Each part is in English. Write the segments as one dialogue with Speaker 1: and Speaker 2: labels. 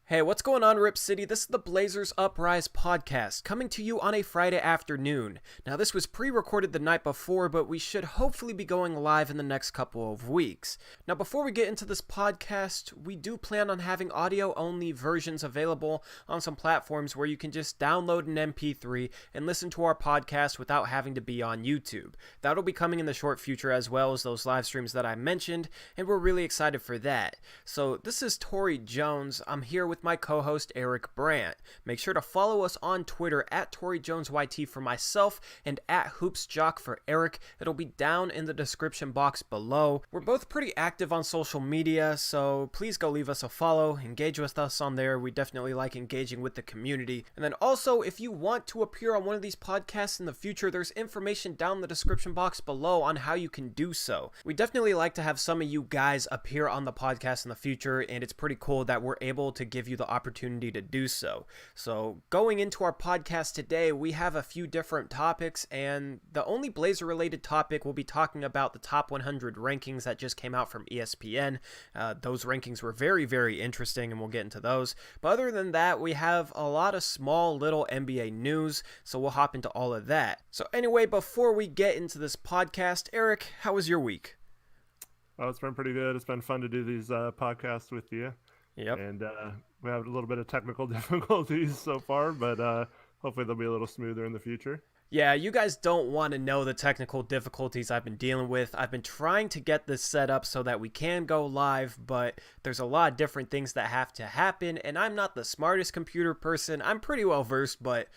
Speaker 1: Hey, what's going on, Rip City? This is the Blazers Uprise podcast, coming to you on a Friday afternoon. Now, this was pre-recorded the night before, but we should hopefully be going live in the next couple of weeks. Now, before we get into this podcast, we do plan on having audio-only versions available on some platforms where you can just download an MP3 and listen to our podcast without having to be on YouTube. That'll be coming in the short future, as well as those live streams that I mentioned, and we're really excited for that. So, this is Tori Jones. I'm here with my co-host Eric Brandt. Make sure to follow us on Twitter at ToryJonesYT for myself and at HoopsJock for Eric. It'll be down in the description box below. We're both pretty active on social media, so please go leave us a follow, engage with us on there. We definitely like engaging with the community. And then also, if you want to appear on one of these podcasts in the future, there's information down in the description box below on how you can do so. We definitely like to have some of you guys appear on the podcast in the future, and it's pretty cool that we're able to give you the opportunity to do so. So going into our podcast today, we have a few different topics, and the only Blazer related topic we'll be talking about the top 100 rankings that just came out from ESPN. Those rankings were very, very interesting, and we'll get into those. But other than that, we have a lot of small little NBA news, so we'll hop into all of that. So anyway, before we get into this podcast, Eric, how was your week?
Speaker 2: Oh, it's been pretty good. It's been fun to do these podcasts with you.
Speaker 1: Yep.
Speaker 2: And we have a little bit of technical difficulties so far, but hopefully they'll be a little smoother in the future.
Speaker 1: Yeah, you guys don't want to know the technical difficulties I've been dealing with. I've been trying to get this set up so that we can go live, but there's a lot of different things that have to happen, and I'm not the smartest computer person. I'm pretty well versed, but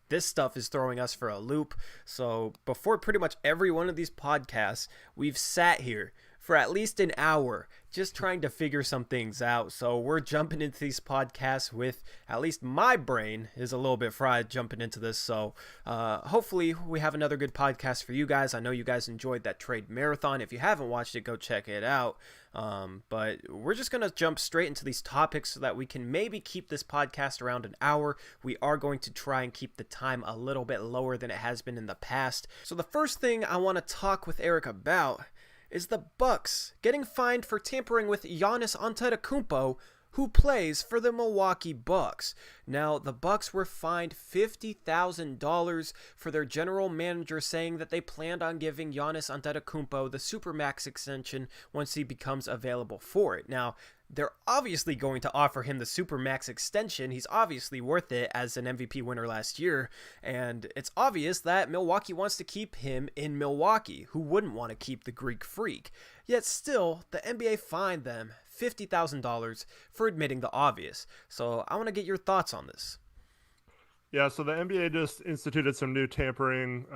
Speaker 1: this stuff is throwing us for a loop. So before pretty much every one of these podcasts, we've sat here for at least an hour just trying to figure some things out. So we're jumping into these podcasts with, at least my brain is a little bit fried jumping into this. So hopefully we have another good podcast for you guys. I know you guys enjoyed that trade marathon. If you haven't watched it, go check it out. But we're just going to jump straight into these topics so that we can maybe keep this podcast around an hour. We are going to try and keep the time a little bit lower than it has been in the past. So the first thing I want to talk with Eric about is the Bucks getting fined for tampering with Giannis Antetokounmpo, who plays for the Milwaukee Bucks. Now, the Bucks were fined $50,000 for their general manager saying that they planned on giving Giannis Antetokounmpo the Supermax extension once he becomes available for it. Now, they're obviously going to offer him the Supermax extension. He's obviously worth it as an MVP winner last year. And it's obvious that Milwaukee wants to keep him in Milwaukee. Who wouldn't want to keep the Greek Freak? Yet still, the NBA fined them $50,000 for admitting the obvious. So I want to get your thoughts on this.
Speaker 2: Yeah, so the NBA just instituted some new tampering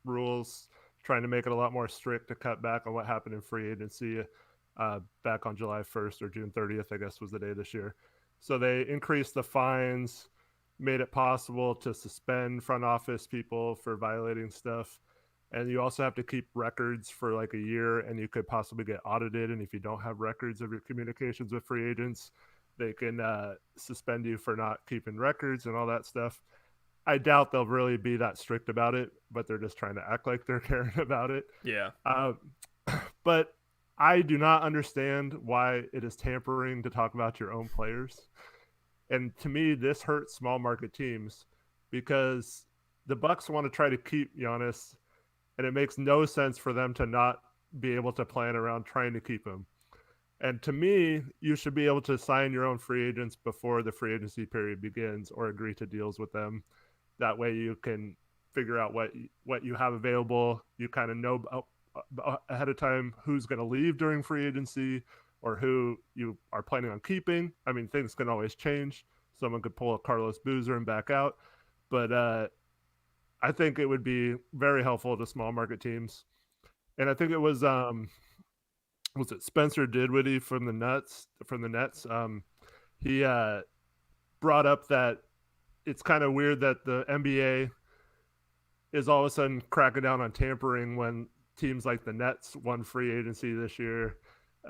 Speaker 2: rules, trying to make it a lot more strict to cut back on what happened in free agency back on July 1st or June 30th, I guess was the day this year. So they increased the fines, made it possible to suspend front office people for violating stuff. And you also have to keep records for like a year, and you could possibly get audited. And if you don't have records of your communications with free agents, they can suspend you for not keeping records and all that stuff. I doubt they'll really be that strict about it, but they're just trying to act like they're caring about it.
Speaker 1: Yeah.
Speaker 2: But I do not understand why it is tampering to talk about your own players. And to me, this hurts small market teams because the Bucks want to try to keep Giannis, and it makes no sense for them to not be able to plan around trying to keep him. And to me, you should be able to sign your own free agents before the free agency period begins or agree to deals with them. That way you can figure out what you have available. You kind of know ahead of time who's going to leave during free agency or who you are planning on keeping. I mean, things can always change. Someone could pull a Carlos Boozer and back out. But I think it would be very helpful to small market teams. And I think it was it Spencer Dinwiddie from the Nets? He brought up that it's kind of weird that the NBA is all of a sudden cracking down on tampering when teams like the Nets won free agency this year,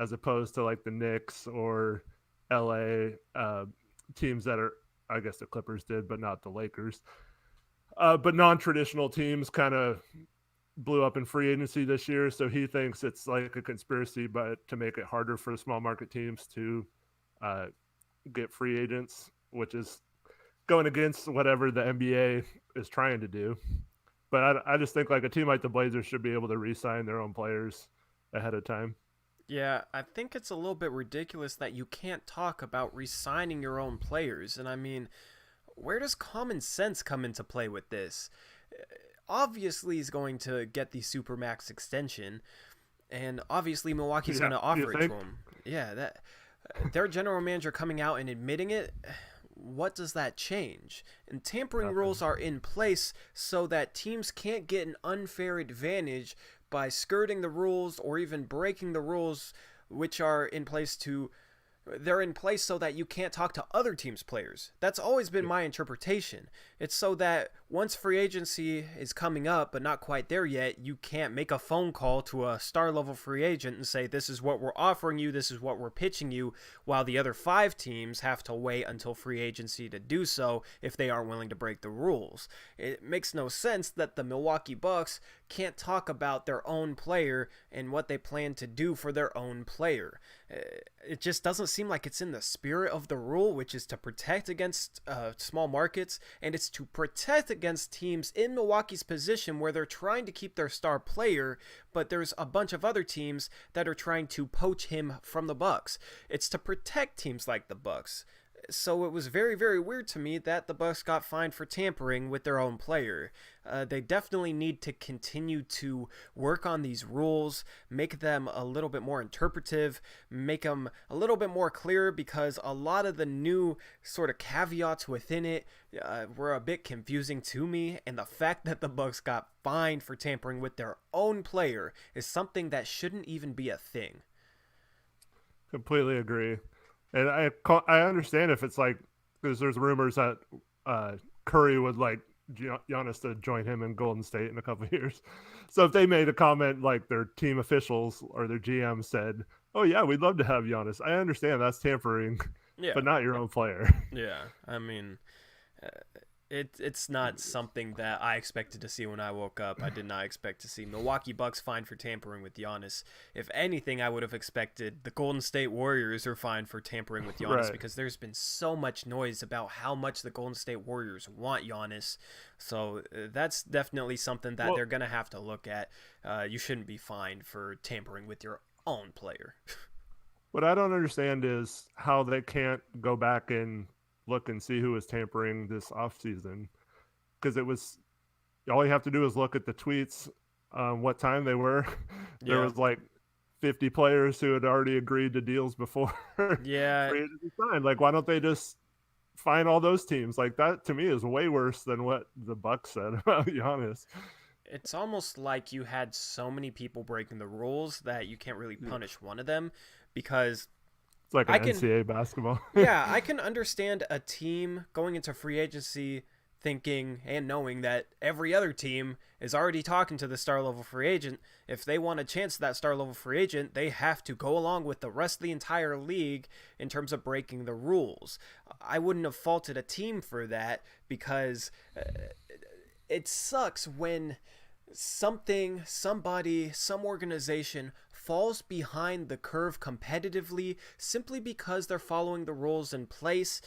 Speaker 2: as opposed to like the Knicks or LA teams that are, I guess the Clippers did, but not the Lakers. But non-traditional teams kind of blew up in free agency this year. So he thinks it's like a conspiracy, but to make it harder for small market teams to get free agents, which is going against whatever the NBA is trying to do. But I just think like a team like the Blazers should be able to re-sign their own players ahead of time.
Speaker 1: Yeah, I think it's a little bit ridiculous that you can't talk about re-signing your own players. And I mean, where does common sense come into play with this? Obviously, he's going to get the supermax extension, and obviously Milwaukee's
Speaker 2: Yeah,
Speaker 1: going to
Speaker 2: you
Speaker 1: offer it
Speaker 2: think?
Speaker 1: to him. Yeah, that their general manager coming out and admitting it, what does that change? And tampering
Speaker 2: Nothing.
Speaker 1: rules are in place so that teams can't get an unfair advantage by skirting the rules or even breaking the rules which are in place to they're in place so that you can't talk to other teams' players. That's always been
Speaker 2: Yeah.
Speaker 1: my interpretation. It's so that once free agency is coming up, but not quite there yet, you can't make a phone call to a star level free agent and say, this is what we're offering you, this is what we're pitching you, while the other five teams have to wait until free agency to do so if they aren't willing to break the rules. It makes no sense that the Milwaukee Bucks can't talk about their own player and what they plan to do for their own player. It just doesn't seem like it's in the spirit of the rule, which is to protect against small markets, and it's to protect against teams in Milwaukee's position where they're trying to keep their star player, but there's a bunch of other teams that are trying to poach him from the Bucks. It's to protect teams like the Bucks. So it was very, very weird to me that the Bucks got fined for tampering with their own player. They definitely need to continue to work on these rules, make them a little bit more interpretive, make them a little bit more clear, because a lot of the new sort of caveats within it were a bit confusing to me. And the fact that the Bucks got fined for tampering with their own player is something that shouldn't even be a thing.
Speaker 2: Completely agree. And I understand if it's like because there's rumors that Curry would like Giannis to join him in Golden State in a couple of years. So if they made a comment like their team officials or their GM said, "Oh yeah, we'd love to have Giannis," I understand that's tampering,
Speaker 1: Yeah,
Speaker 2: but not your own player.
Speaker 1: yeah. I mean, uh, it's not something that I expected to see when I woke up. I did not expect to see Milwaukee Bucks fined for tampering with Giannis. If anything, I would have expected the Golden State Warriors are fined for tampering with Giannis
Speaker 2: Right.
Speaker 1: because there's been so much noise about how much the Golden State Warriors want Giannis. So that's definitely something that
Speaker 2: Well,
Speaker 1: they're gonna have to look at. You shouldn't be fined for tampering with your own player.
Speaker 2: what I don't understand is how they can't go back and look and see who was tampering this offseason because it was all you have to do is look at the tweets, what time they were. There
Speaker 1: Yeah,
Speaker 2: was like 50 players who had already agreed to deals before
Speaker 1: yeah.
Speaker 2: free agency signed. Like, why don't they just find all those teams? Like that to me is way worse than what the Bucks said about Giannis.
Speaker 1: It's almost like you had so many people breaking the rules that you can't really
Speaker 2: Yeah.
Speaker 1: punish one of them because
Speaker 2: It's like an
Speaker 1: I can
Speaker 2: NCAA basketball.
Speaker 1: yeah, I can understand a team going into free agency thinking and knowing that every other team is already talking to the star level free agent. If they want a chance to that star level free agent, they have to go along with the rest of the entire league in terms of breaking the rules. I wouldn't have faulted a team for that because it sucks when somebody, some organization falls behind the curve competitively simply because they're following the rules in place.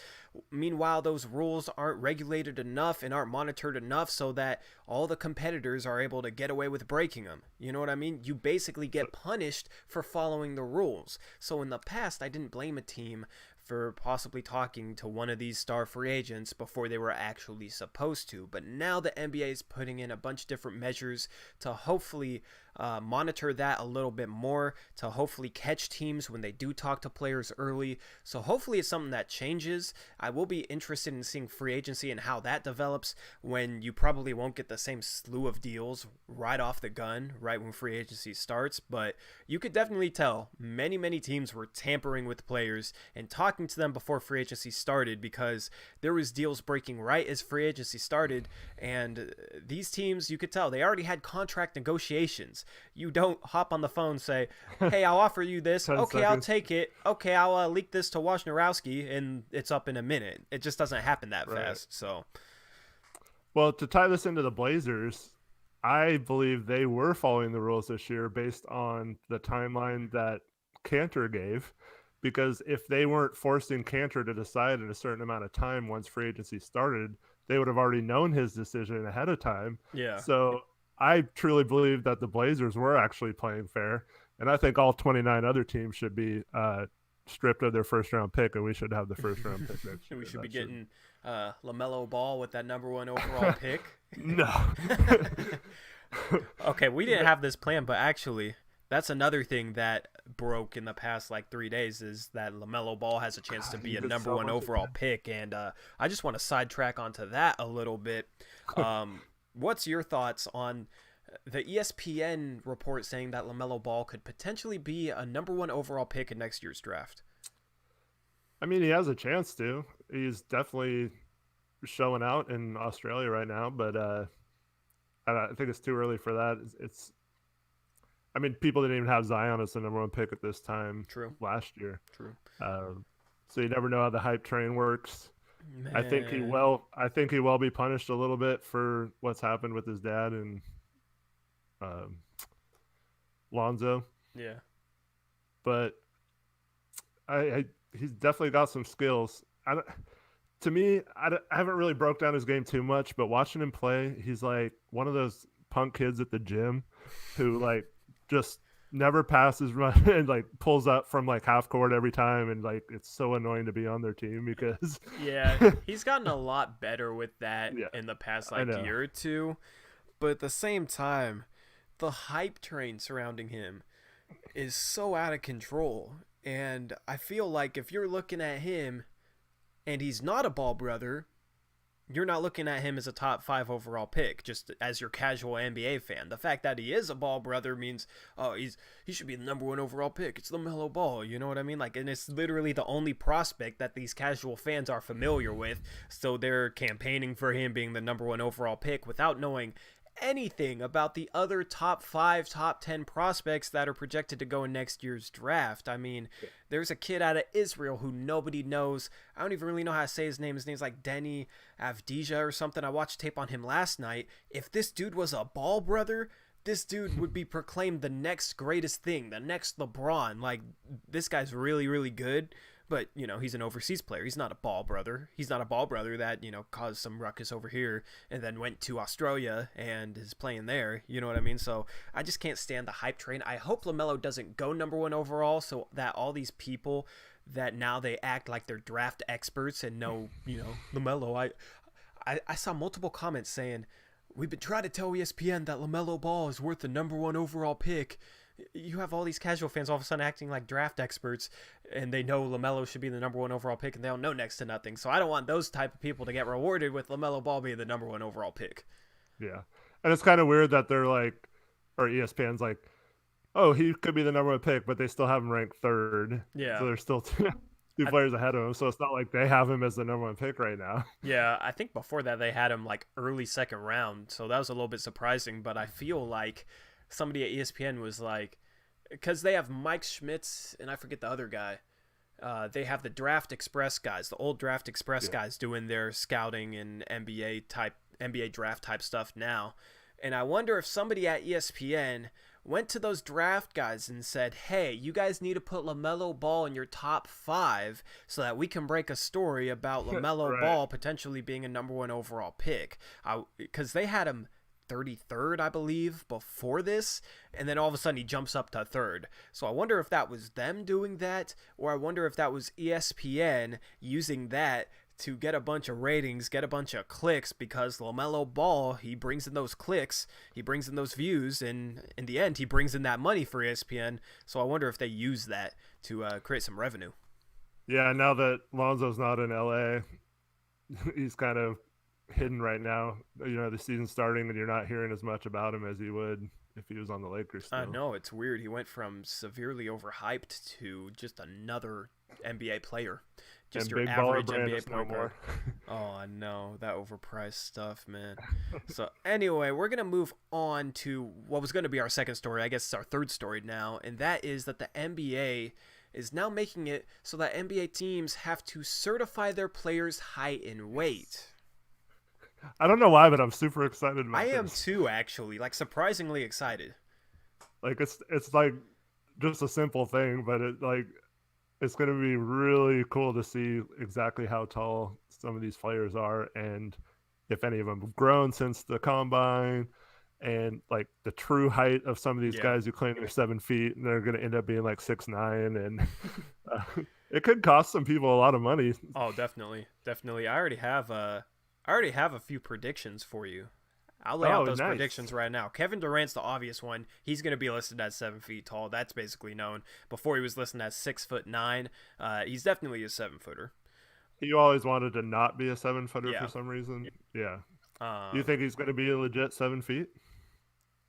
Speaker 1: Meanwhile, those rules aren't regulated enough and aren't monitored enough so that all the competitors are able to get away with breaking them. You know what I mean? You basically get punished for following the rules. So in the past, I didn't blame a team for possibly talking to one of these star free agents before they were actually supposed to. But now the NBA is putting in a bunch of different measures to hopefully monitor that a little bit more, to hopefully catch teams when they do talk to players early. So hopefully it's something that changes. I will be interested in seeing free agency and how that develops when you probably won't get the same slew of deals right off the gun, right when free agency starts. But you could definitely tell many teams were tampering with players and talking to them before free agency started because there was deals breaking right as free agency started. And these teams, you could tell, they already had contract negotiations. You don't hop on the phone and say, hey, I'll offer you this.
Speaker 2: 10
Speaker 1: Okay, I'll
Speaker 2: seconds.
Speaker 1: take it. Okay, I'll leak this to Wojnarowski, and it's up in a minute. It just doesn't happen that
Speaker 2: Right.
Speaker 1: fast. So,
Speaker 2: Well, to tie this into the Blazers, I believe they were following the rules this year based on the timeline that Cantor gave because if they weren't forcing Cantor to decide in a certain amount of time once free agency started, they would have already known his decision ahead of time.
Speaker 1: Yeah.
Speaker 2: So I truly believe that the Blazers were actually playing fair, and I think all 29 other teams should be stripped of their first round pick, and we should have the first round pick next year.
Speaker 1: We should be getting LaMelo Ball with that number 1 overall pick.
Speaker 2: No.
Speaker 1: Okay, we didn't have this plan, but actually, that's another thing that broke in the past like 3 days is that LaMelo Ball has a chance to be a number 1 overall pick, and I just want to sidetrack onto that a little bit. What's your thoughts on the ESPN report saying that LaMelo Ball could potentially be a number 1 overall pick in next year's draft?
Speaker 2: I mean, he has a chance to. He's definitely showing out in Australia right now, but I think it's too early for that. I mean, people didn't even have Zion as the number 1 pick at this time.
Speaker 1: True.
Speaker 2: Last year.
Speaker 1: True.
Speaker 2: So you never know how the hype train works.
Speaker 1: Man.
Speaker 2: I think he will be punished a little bit for what's happened with his dad and Lonzo.
Speaker 1: Yeah.
Speaker 2: But he's definitely got some skills. I haven't really broke down his game too much, but watching him play, he's like one of those punk kids at the gym who like just never passes and like pulls up from like half court every time, and like it's so annoying to be on their team because
Speaker 1: he's gotten a lot better with that in the past like year or two, but at the same time the hype train surrounding him is so out of control, and I feel like if you're looking at him and he's not a Ball brother, you're not looking at him as a top 5 overall pick, just as your casual NBA fan. The fact that he is a Ball brother means, he should be the number 1 overall pick. It's LaMelo Ball, you know what I mean? Like, and it's literally the only prospect that these casual fans are familiar with, so they're campaigning for him being the number 1 overall pick without knowing anything about the other top 5, top 10 prospects that are projected to go in next year's draft. I mean, there's a kid out of Israel who nobody knows. I don't even really know how to say his name. His name's like Denny Avdija or something. I watched tape on him last night. If this dude was a Ball brother, this dude would be proclaimed the next greatest thing, the next LeBron. Like, this guy's really, really good. But, you know, he's an overseas player. He's not a Ball brother. He's not a Ball brother that, you know, caused some ruckus over here and then went to Australia and is playing there. You know what I mean? So I just can't stand the hype train. I hope LaMelo doesn't go number 1 overall so that all these people that now they act like they're draft experts and know, you know, LaMelo. I saw multiple comments saying, we've been trying to tell ESPN that LaMelo Ball is worth the number 1 overall pick. You have all these casual fans all of a sudden acting like draft experts, and they know LaMelo should be the number 1 overall pick, and they don't know next to nothing. So I don't want those type of people to get rewarded with LaMelo Ball being the number 1 overall pick.
Speaker 2: Yeah. And it's kind of weird that they're like, or ESPN's like, oh, he could be the number 1 pick, but they still have him ranked 3rd.
Speaker 1: Yeah.
Speaker 2: So they're still two players ahead of him. So it's not like they have him as the number 1 pick right now.
Speaker 1: Yeah. I think before that they had him like early 2nd round. So that was a little bit surprising, but I feel like somebody at ESPN was like, because they have Mike Schmitz and I forget the other guy. They have the Draft Express guys, the old Draft Express guys doing their scouting and NBA draft type stuff now. And I wonder if somebody at ESPN went to those draft guys and said, hey, you guys need to put LaMelo Ball in your top 5 so that we can break a story about LaMelo
Speaker 2: Right.
Speaker 1: Ball potentially being a number 1 overall pick. Because they had him 33rd, I believe, before this, and then all of a sudden he jumps up to 3rd. So I wonder if that was them doing that, or I wonder if that was ESPN using that to get a bunch of ratings, get a bunch of clicks, because LaMelo Ball, he brings in those clicks, he brings in those views, and in the end, he brings in that money for ESPN. So I wonder if they use that to create some revenue.
Speaker 2: Yeah, now that Lonzo's not in LA, he's kind of hidden right now. You know, the season's starting and you're not hearing as much about him as you would if he was on the Lakers still.
Speaker 1: I know, it's weird. He went from severely overhyped to just another NBA player. Just
Speaker 2: and
Speaker 1: your
Speaker 2: big
Speaker 1: average
Speaker 2: baller
Speaker 1: NBA
Speaker 2: no
Speaker 1: point
Speaker 2: more.
Speaker 1: guard. Oh, I know. That overpriced stuff, man. So anyway, we're going to move on to what was going to be our second story. I guess it's our third story now. And that is that the NBA is now making it so that NBA teams have to certify their players' height and weight.
Speaker 2: I don't know why, but I'm super excited about
Speaker 1: I am
Speaker 2: this.
Speaker 1: too, actually. Like, surprisingly excited.
Speaker 2: Like it's like just a simple thing, but it like it's going to be really cool to see exactly how tall some of these players are and if any of them have grown since the combine and like the true height of some of these
Speaker 1: Yeah.
Speaker 2: guys who claim they're 7 feet and they're going to end up being like 6'9", and it could cost some people a lot of money.
Speaker 1: Oh, definitely, definitely. I already have a few predictions for you. I'll lay out
Speaker 2: Oh,
Speaker 1: those
Speaker 2: nice.
Speaker 1: predictions right now. Kevin Durant's the obvious one. He's going to be listed as 7 feet tall. That's basically known. Before he was listed as 6'9". He's definitely a 7 footer.
Speaker 2: He always wanted to not be a 7 footer for
Speaker 1: Yeah.
Speaker 2: some reason. Yeah. Do you
Speaker 1: Um.
Speaker 2: think he's going to be a legit 7 feet?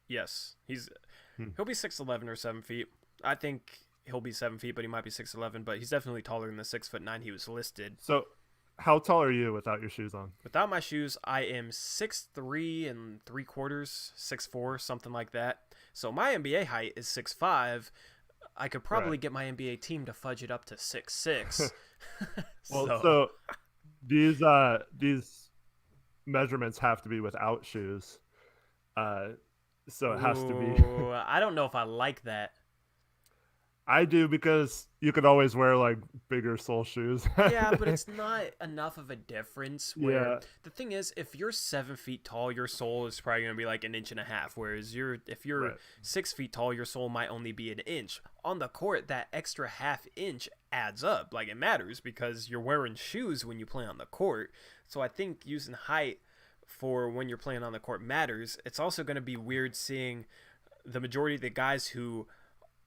Speaker 1: Yes.
Speaker 2: Hmm.
Speaker 1: He'll be 6'11" or 7 feet. I think he'll be 7 feet, but he might be 6'11". But he's definitely taller than the 6'9" he was listed.
Speaker 2: So, how tall are you without your shoes on?
Speaker 1: Without my shoes, I am 6'3 3/4", 6'4", something like that. So my NBA height is 6'5". I could
Speaker 2: Right.
Speaker 1: probably get my NBA team to fudge it up to 6'6".
Speaker 2: Well,
Speaker 1: So,
Speaker 2: so these measurements have to be without shoes. Uh, so it has to be.
Speaker 1: ooh, I don't know if I like that.
Speaker 2: I do because you could always wear like bigger sole shoes.
Speaker 1: Yeah, but it's not enough of a difference where
Speaker 2: Yeah,
Speaker 1: the thing is, if you're 7 feet tall, your soul is probably gonna be like an inch and a half. Whereas if you're
Speaker 2: right.
Speaker 1: 6 feet tall, your soul might only be an inch. On the court, that extra half inch adds up. Like it matters because you're wearing shoes when you play on the court. So I think using height for when you're playing on the court matters. It's also gonna be weird seeing the majority of the guys who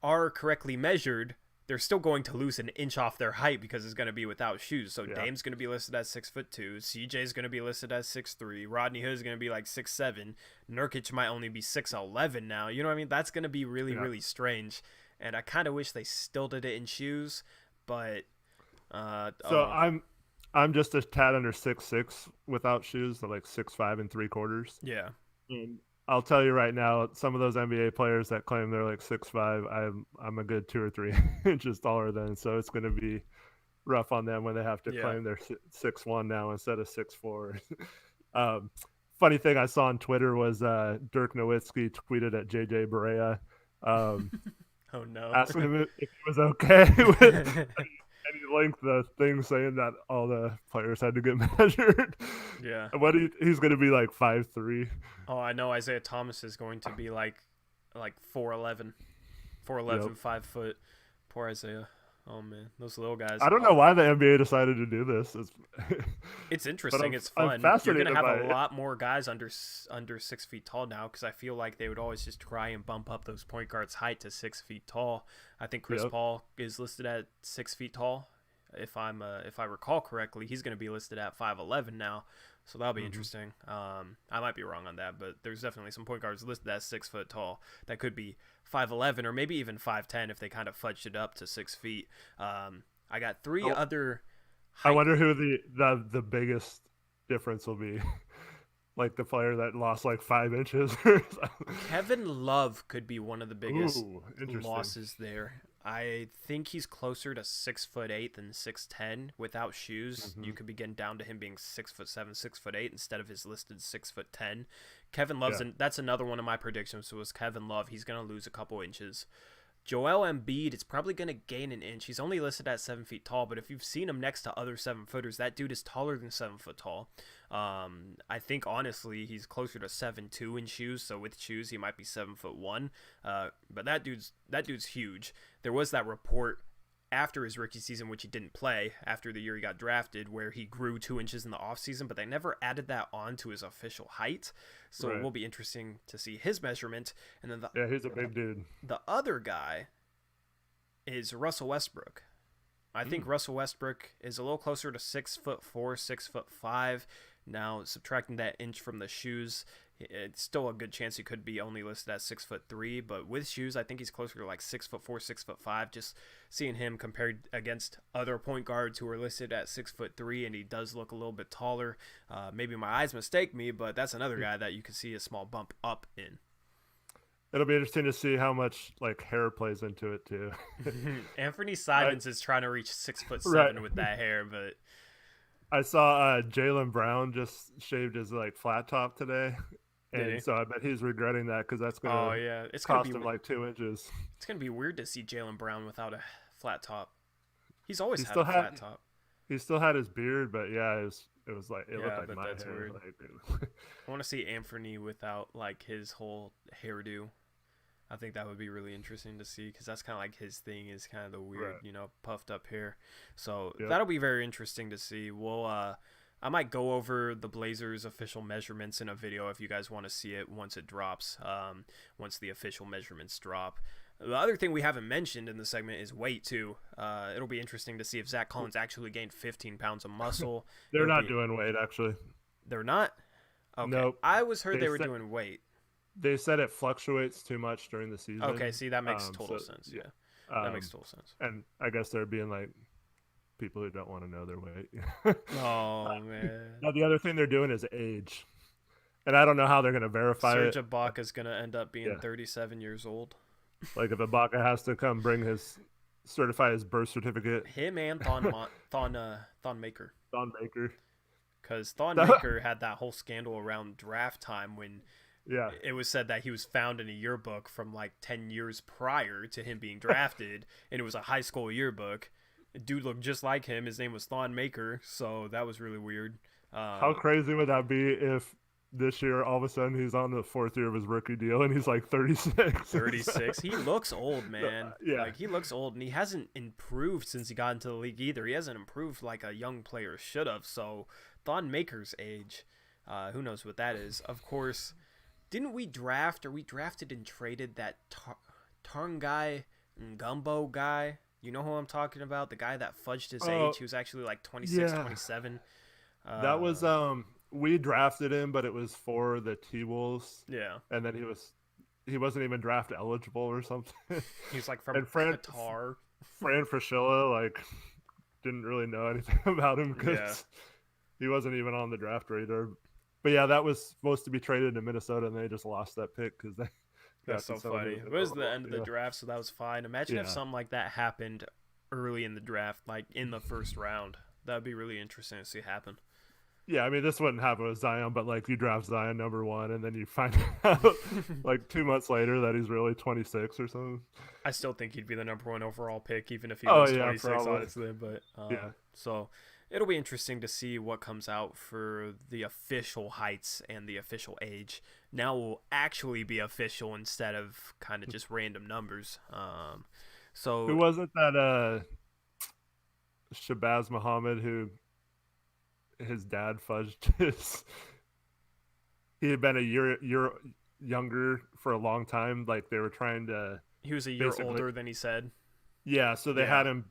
Speaker 1: are correctly measured, they're still going to lose an inch off their height because it's going to be without shoes. So
Speaker 2: Yeah,
Speaker 1: Dame's going to be listed as 6'2". CJ's going to be listed as 6'3". Rodney Hood's going to be like 6'7". Nurkic might only be 6'11" now. You know what I mean? That's going to be really,
Speaker 2: yeah.
Speaker 1: really strange. And I kind of wish they still did it in shoes, but
Speaker 2: So
Speaker 1: oh
Speaker 2: I'm just a tad under 6'6" without shoes, so like 6'5 3/4".
Speaker 1: yeah,
Speaker 2: And I'll tell you right now, some of those NBA players that claim they're like 6'5", I'm a good 2 or 3 inches taller than, so it's going to be rough on them when they have to
Speaker 1: yeah.
Speaker 2: claim they're 6'1" now instead of 6'4". um, Funny thing I saw on Twitter was Dirk Nowitzki tweeted at JJ Barea, um,
Speaker 1: Oh no.
Speaker 2: asking him if he was okay with, and he linked the thing saying that all the players had to get measured.
Speaker 1: Yeah.
Speaker 2: He's going to be like 5'3".
Speaker 1: Oh, I know Isaiah Thomas is going to be like 4'11",
Speaker 2: Yep.
Speaker 1: 5 foot. Poor Isaiah. Oh man, those little guys.
Speaker 2: I don't know why the NBA decided to do this.
Speaker 1: It's
Speaker 2: But
Speaker 1: interesting. It's
Speaker 2: I'm
Speaker 1: fun. You're gonna
Speaker 2: fascinated
Speaker 1: have
Speaker 2: by
Speaker 1: a
Speaker 2: it.
Speaker 1: lot more guys under 6 feet tall now because I feel like they would always just try and bump up those point guards' height to 6 feet tall. I think Chris
Speaker 2: Yep.
Speaker 1: Paul is listed at 6 feet tall. If I recall correctly, he's going to be listed at 5'11" now, so that'll be
Speaker 2: Hmm.
Speaker 1: interesting. I might be wrong on that, but there's definitely some point guards listed as 6 foot tall that could be 5'11" or maybe even 5'10" if they kind of fudged it up to 6 feet. I got three
Speaker 2: I,
Speaker 1: other
Speaker 2: I
Speaker 1: height.
Speaker 2: wonder who the biggest difference will be. Like the player that lost like 5 inches.
Speaker 1: Kevin Love could be one of the biggest
Speaker 2: Ooh, interesting.
Speaker 1: losses there. I think he's closer to 6'8" than 6'10". Without shoes,
Speaker 2: Hmm.
Speaker 1: you could be getting down to him being 6'7", 6'8" instead of his listed 6'10". Kevin Love's
Speaker 2: Yeah.
Speaker 1: that's another one of my predictions was Kevin Love. He's gonna lose a couple inches. Joel Embiid is probably going to gain an inch. He's only listed at 7 feet tall, but if you've seen him next to other 7 footers, that dude is taller than 7 foot tall. I think honestly he's closer to 7'2" in shoes, so with shoes he might be 7'1". But that dude's huge. There was that report after his rookie season, which he didn't play after the year he got drafted, where he grew 2 inches in the offseason, but they never added that on to his official height. So it
Speaker 2: Right.
Speaker 1: will be interesting to see his measurement. And then
Speaker 2: Yeah, he's a big dude.
Speaker 1: the other guy is Russell Westbrook. I think
Speaker 2: Mm.
Speaker 1: Russell Westbrook is a little closer to 6'4", 6'5". Now, subtracting that inch from the shoes, it's still a good chance he could be only listed as 6'3". But with shoes, I think he's closer to like 6'4", 6'5". Just seeing him compared against other point guards who are listed at 6'3", and he does look a little bit taller. Maybe my eyes mistake me, but that's another guy that you can see a small bump up in.
Speaker 2: It'll be interesting to see how much like hair plays into it too.
Speaker 1: Anthony
Speaker 2: I,
Speaker 1: Simons is trying to reach 6'7"
Speaker 2: right.
Speaker 1: with that hair, but
Speaker 2: I saw Jalen Brown just shaved his like flat top today,
Speaker 1: did
Speaker 2: and
Speaker 1: he?
Speaker 2: so I bet he's regretting that because that's
Speaker 1: Oh
Speaker 2: gonna
Speaker 1: yeah,
Speaker 2: cost him like 2 inches.
Speaker 1: it's gonna be weird to see Jalen Brown without a flat top. He's always
Speaker 2: He
Speaker 1: had
Speaker 2: still
Speaker 1: a flat
Speaker 2: had
Speaker 1: top.
Speaker 2: he still had his beard, but yeah, it was like it looked
Speaker 1: Yeah,
Speaker 2: like
Speaker 1: but
Speaker 2: my
Speaker 1: that's
Speaker 2: hair.
Speaker 1: weird.
Speaker 2: Like,
Speaker 1: I want to see Anthony without like his whole hairdo. I think that would be really interesting to see because that's kind of like his thing is kind of the weird,
Speaker 2: right.
Speaker 1: puffed up hair. So
Speaker 2: Yep.
Speaker 1: that'll be very interesting to see. I might go over the Blazers official measurements in a video if you guys want to see it once it drops, once the official measurements drop. The other thing we haven't mentioned in the segment is weight too. It'll be interesting to see if Zach Collins actually gained 15 pounds of muscle.
Speaker 2: They're not doing weight actually.
Speaker 1: They're not? Okay.
Speaker 2: Nope.
Speaker 1: I was heard
Speaker 2: They
Speaker 1: they were
Speaker 2: said
Speaker 1: doing weight.
Speaker 2: they said it fluctuates too much during the
Speaker 1: Okay,
Speaker 2: season.
Speaker 1: see, that makes total
Speaker 2: So
Speaker 1: sense.
Speaker 2: yeah.
Speaker 1: Yeah, that makes total sense.
Speaker 2: And I guess they're being like people who don't want to know their weight.
Speaker 1: Oh, man.
Speaker 2: Now the other thing they're doing is age, and I don't know how they're going to verify
Speaker 1: Serge
Speaker 2: it.
Speaker 1: Ibaka's going to end up being
Speaker 2: Yeah.
Speaker 1: 37 years old.
Speaker 2: Like if Ibaka has to come certify his birth certificate.
Speaker 1: Him and Thon Maker.
Speaker 2: Don Baker.
Speaker 1: Because Thon Maker had that whole scandal around draft time when
Speaker 2: Yeah.
Speaker 1: it was said that he was found in a yearbook from like 10 years prior to him being drafted, and it was a high school yearbook. A dude looked just like him. His name was Thon Maker, so that was really weird.
Speaker 2: How crazy would that be if this year all of a sudden he's on the 4th year of his rookie deal and he's like 36?
Speaker 1: 36. He looks old, man.
Speaker 2: Yeah.
Speaker 1: Like, he looks old, and he hasn't improved since he got into the league either. He hasn't improved like a young player should have. So, Thon Maker's age, who knows what that is. Of course, didn't we draft, or we drafted and traded that Tarnguy Ngumbo guy? You know who I'm talking about? The guy that fudged his age. He was actually like 26,
Speaker 2: yeah.
Speaker 1: 27.
Speaker 2: That was we drafted him, but it was for the T-Wolves.
Speaker 1: Yeah.
Speaker 2: And then he wasn't even draft eligible or something.
Speaker 1: He was like from Qatar.
Speaker 2: Fran Fraschilla like didn't really know anything about him because he wasn't even on the draft radar. But yeah, that was supposed to be traded to Minnesota, and they just lost that pick because they.
Speaker 1: That's so funny. It was the end of the draft, so that was fine. Imagine if something like that happened early in the draft, like in the first round. That would be really interesting to see happen.
Speaker 2: Yeah, I mean, this wouldn't happen with Zion, but like you draft Zion number 1, and then you find out like 2 months later that he's really 26 or something.
Speaker 1: I still think he'd be the number 1 overall pick, even if he was 26,
Speaker 2: probably.
Speaker 1: honestly. But so it'll be interesting to see what comes out for the official heights and the official age. Now will actually be official instead of kind of just random numbers. So
Speaker 2: who was it that Shabazz Muhammad who his dad fudged his? He had been a year younger for a long time. Like they were trying to.
Speaker 1: He was a year older than he said.
Speaker 2: Yeah, so they had him.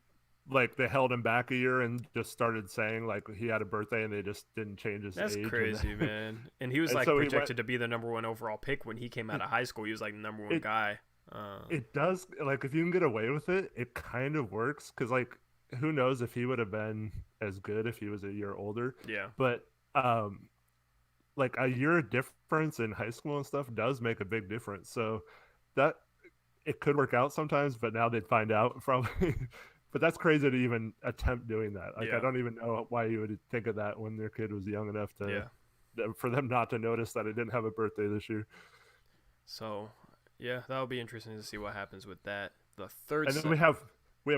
Speaker 2: Like they held him back a year and just started saying like he had a birthday and they just didn't change his age.
Speaker 1: That's crazy, man. And he was like projected to be the number 1 overall pick when he came out of high school. He was like the number 1 guy.
Speaker 2: It does, like if you can get away with it, it kind of works because like who knows if he would have been as good if he was a year older.
Speaker 1: Yeah.
Speaker 2: But like a year difference in high school and stuff does make a big difference. So that it could work out sometimes, but now they'd find out probably. But that's crazy to even attempt doing that. Like I don't even know why you would think of that when their kid was young enough for them not to notice that it didn't have a birthday this year.
Speaker 1: So, yeah, that'll be interesting to see what happens with that. The third,
Speaker 2: and then we have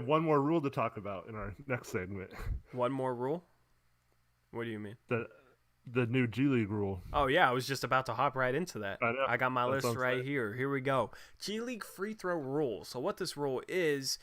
Speaker 2: one more rule to talk about in our next segment.
Speaker 1: One more rule? What do you mean?
Speaker 2: The new G League rule.
Speaker 1: Oh yeah, I was just about to hop right into that. I got my list right here. Here we go. G League free throw rule. So what this rule is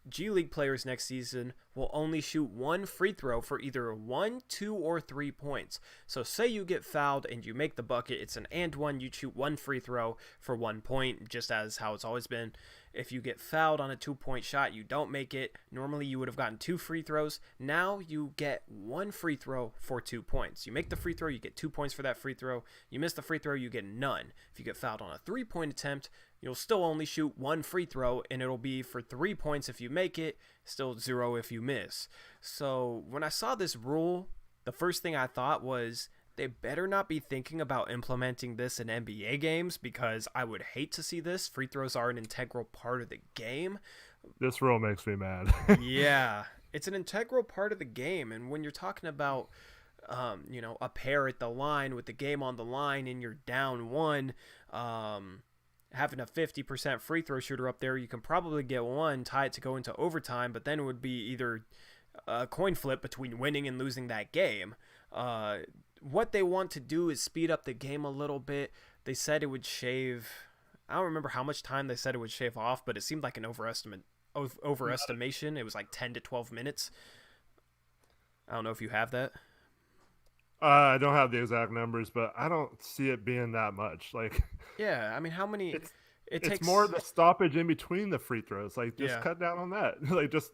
Speaker 1: G League players next season will only shoot 1 free throw for either 1, 2, or 3 points. So say you get fouled and you make the bucket, it's an and 1, you shoot 1 free throw for 1 point, just as how it's always been. If you get fouled on a 2-point shot, you don't make it. Normally you would have gotten 2 free throws. Now you get 1 free throw for 2 points. You make the free throw, you get 2 points for that free throw. You miss the free throw, you get none. If you get fouled on a 3-point attempt, you'll still only shoot 1 free throw, and it'll be for 3 points if you make it, still 0 if you miss. So when I saw this rule, the first thing I thought was they better not be thinking about implementing this in NBA games, because I would hate to see this. Free throws are an integral part of the game.
Speaker 2: This rule makes me mad.
Speaker 1: Yeah, it's an integral part of the game, and when you're talking about a pair at the line with the game on the line and you're down 1, having a 50% free throw shooter up there, you can probably get one, tie it to go into overtime, but then it would be either a coin flip between winning and losing that game. What they want to do is speed up the game a little bit. They said it would shave. I don't remember how much time they said it would shave off, but it seemed like an overestimation. It was like 10 to 12 minutes. I don't know if you have that.
Speaker 2: I don't have the exact numbers, but I don't see it being that much. Like,
Speaker 1: Yeah, I mean, how many?
Speaker 2: it's
Speaker 1: It
Speaker 2: it's
Speaker 1: takes.
Speaker 2: more the stoppage in between the free throws. Like, just
Speaker 1: Yeah,
Speaker 2: cut down on that. Like, just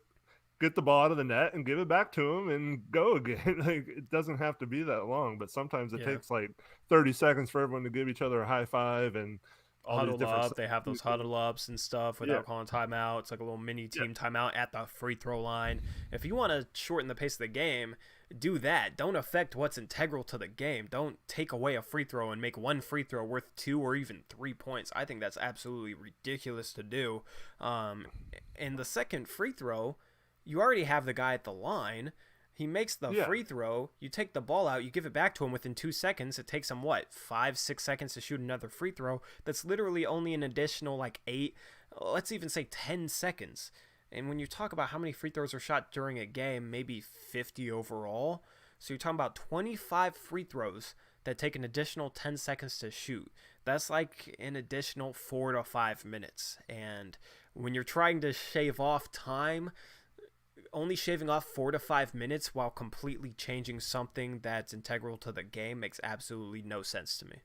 Speaker 2: get the ball out of the net and give it back to him and go again. Like, it doesn't have to be that long, but sometimes it
Speaker 1: yeah.
Speaker 2: takes like 30 seconds for everyone to give each other a high five and all these
Speaker 1: Huddle
Speaker 2: different
Speaker 1: up. They have those huddle ups and stuff
Speaker 2: yeah,
Speaker 1: without calling timeout. It's like a little mini
Speaker 2: yeah,
Speaker 1: team timeout at the free throw line. If you want to shorten the pace of the game, do that. Don't affect what's integral to the game. Don't take away a free throw and make one free throw worth 2 or even 3 points. I think that's absolutely ridiculous to do. And the second free throw, you already have the guy at the line. He makes the
Speaker 2: yeah.
Speaker 1: free throw. You take the ball out. You give it back to him within 2 seconds. It takes him, what, 5, 6 seconds to shoot another free throw. That's literally only an additional, like, 8, let's even say 10 seconds. And when you talk about how many free throws are shot during a game, maybe 50 overall. So you're talking about 25 free throws that take an additional 10 seconds to shoot. That's like an additional 4 to 5 minutes. And when you're trying to shave off time, only shaving off 4 to 5 minutes while completely changing something that's integral to the game makes absolutely no sense to me.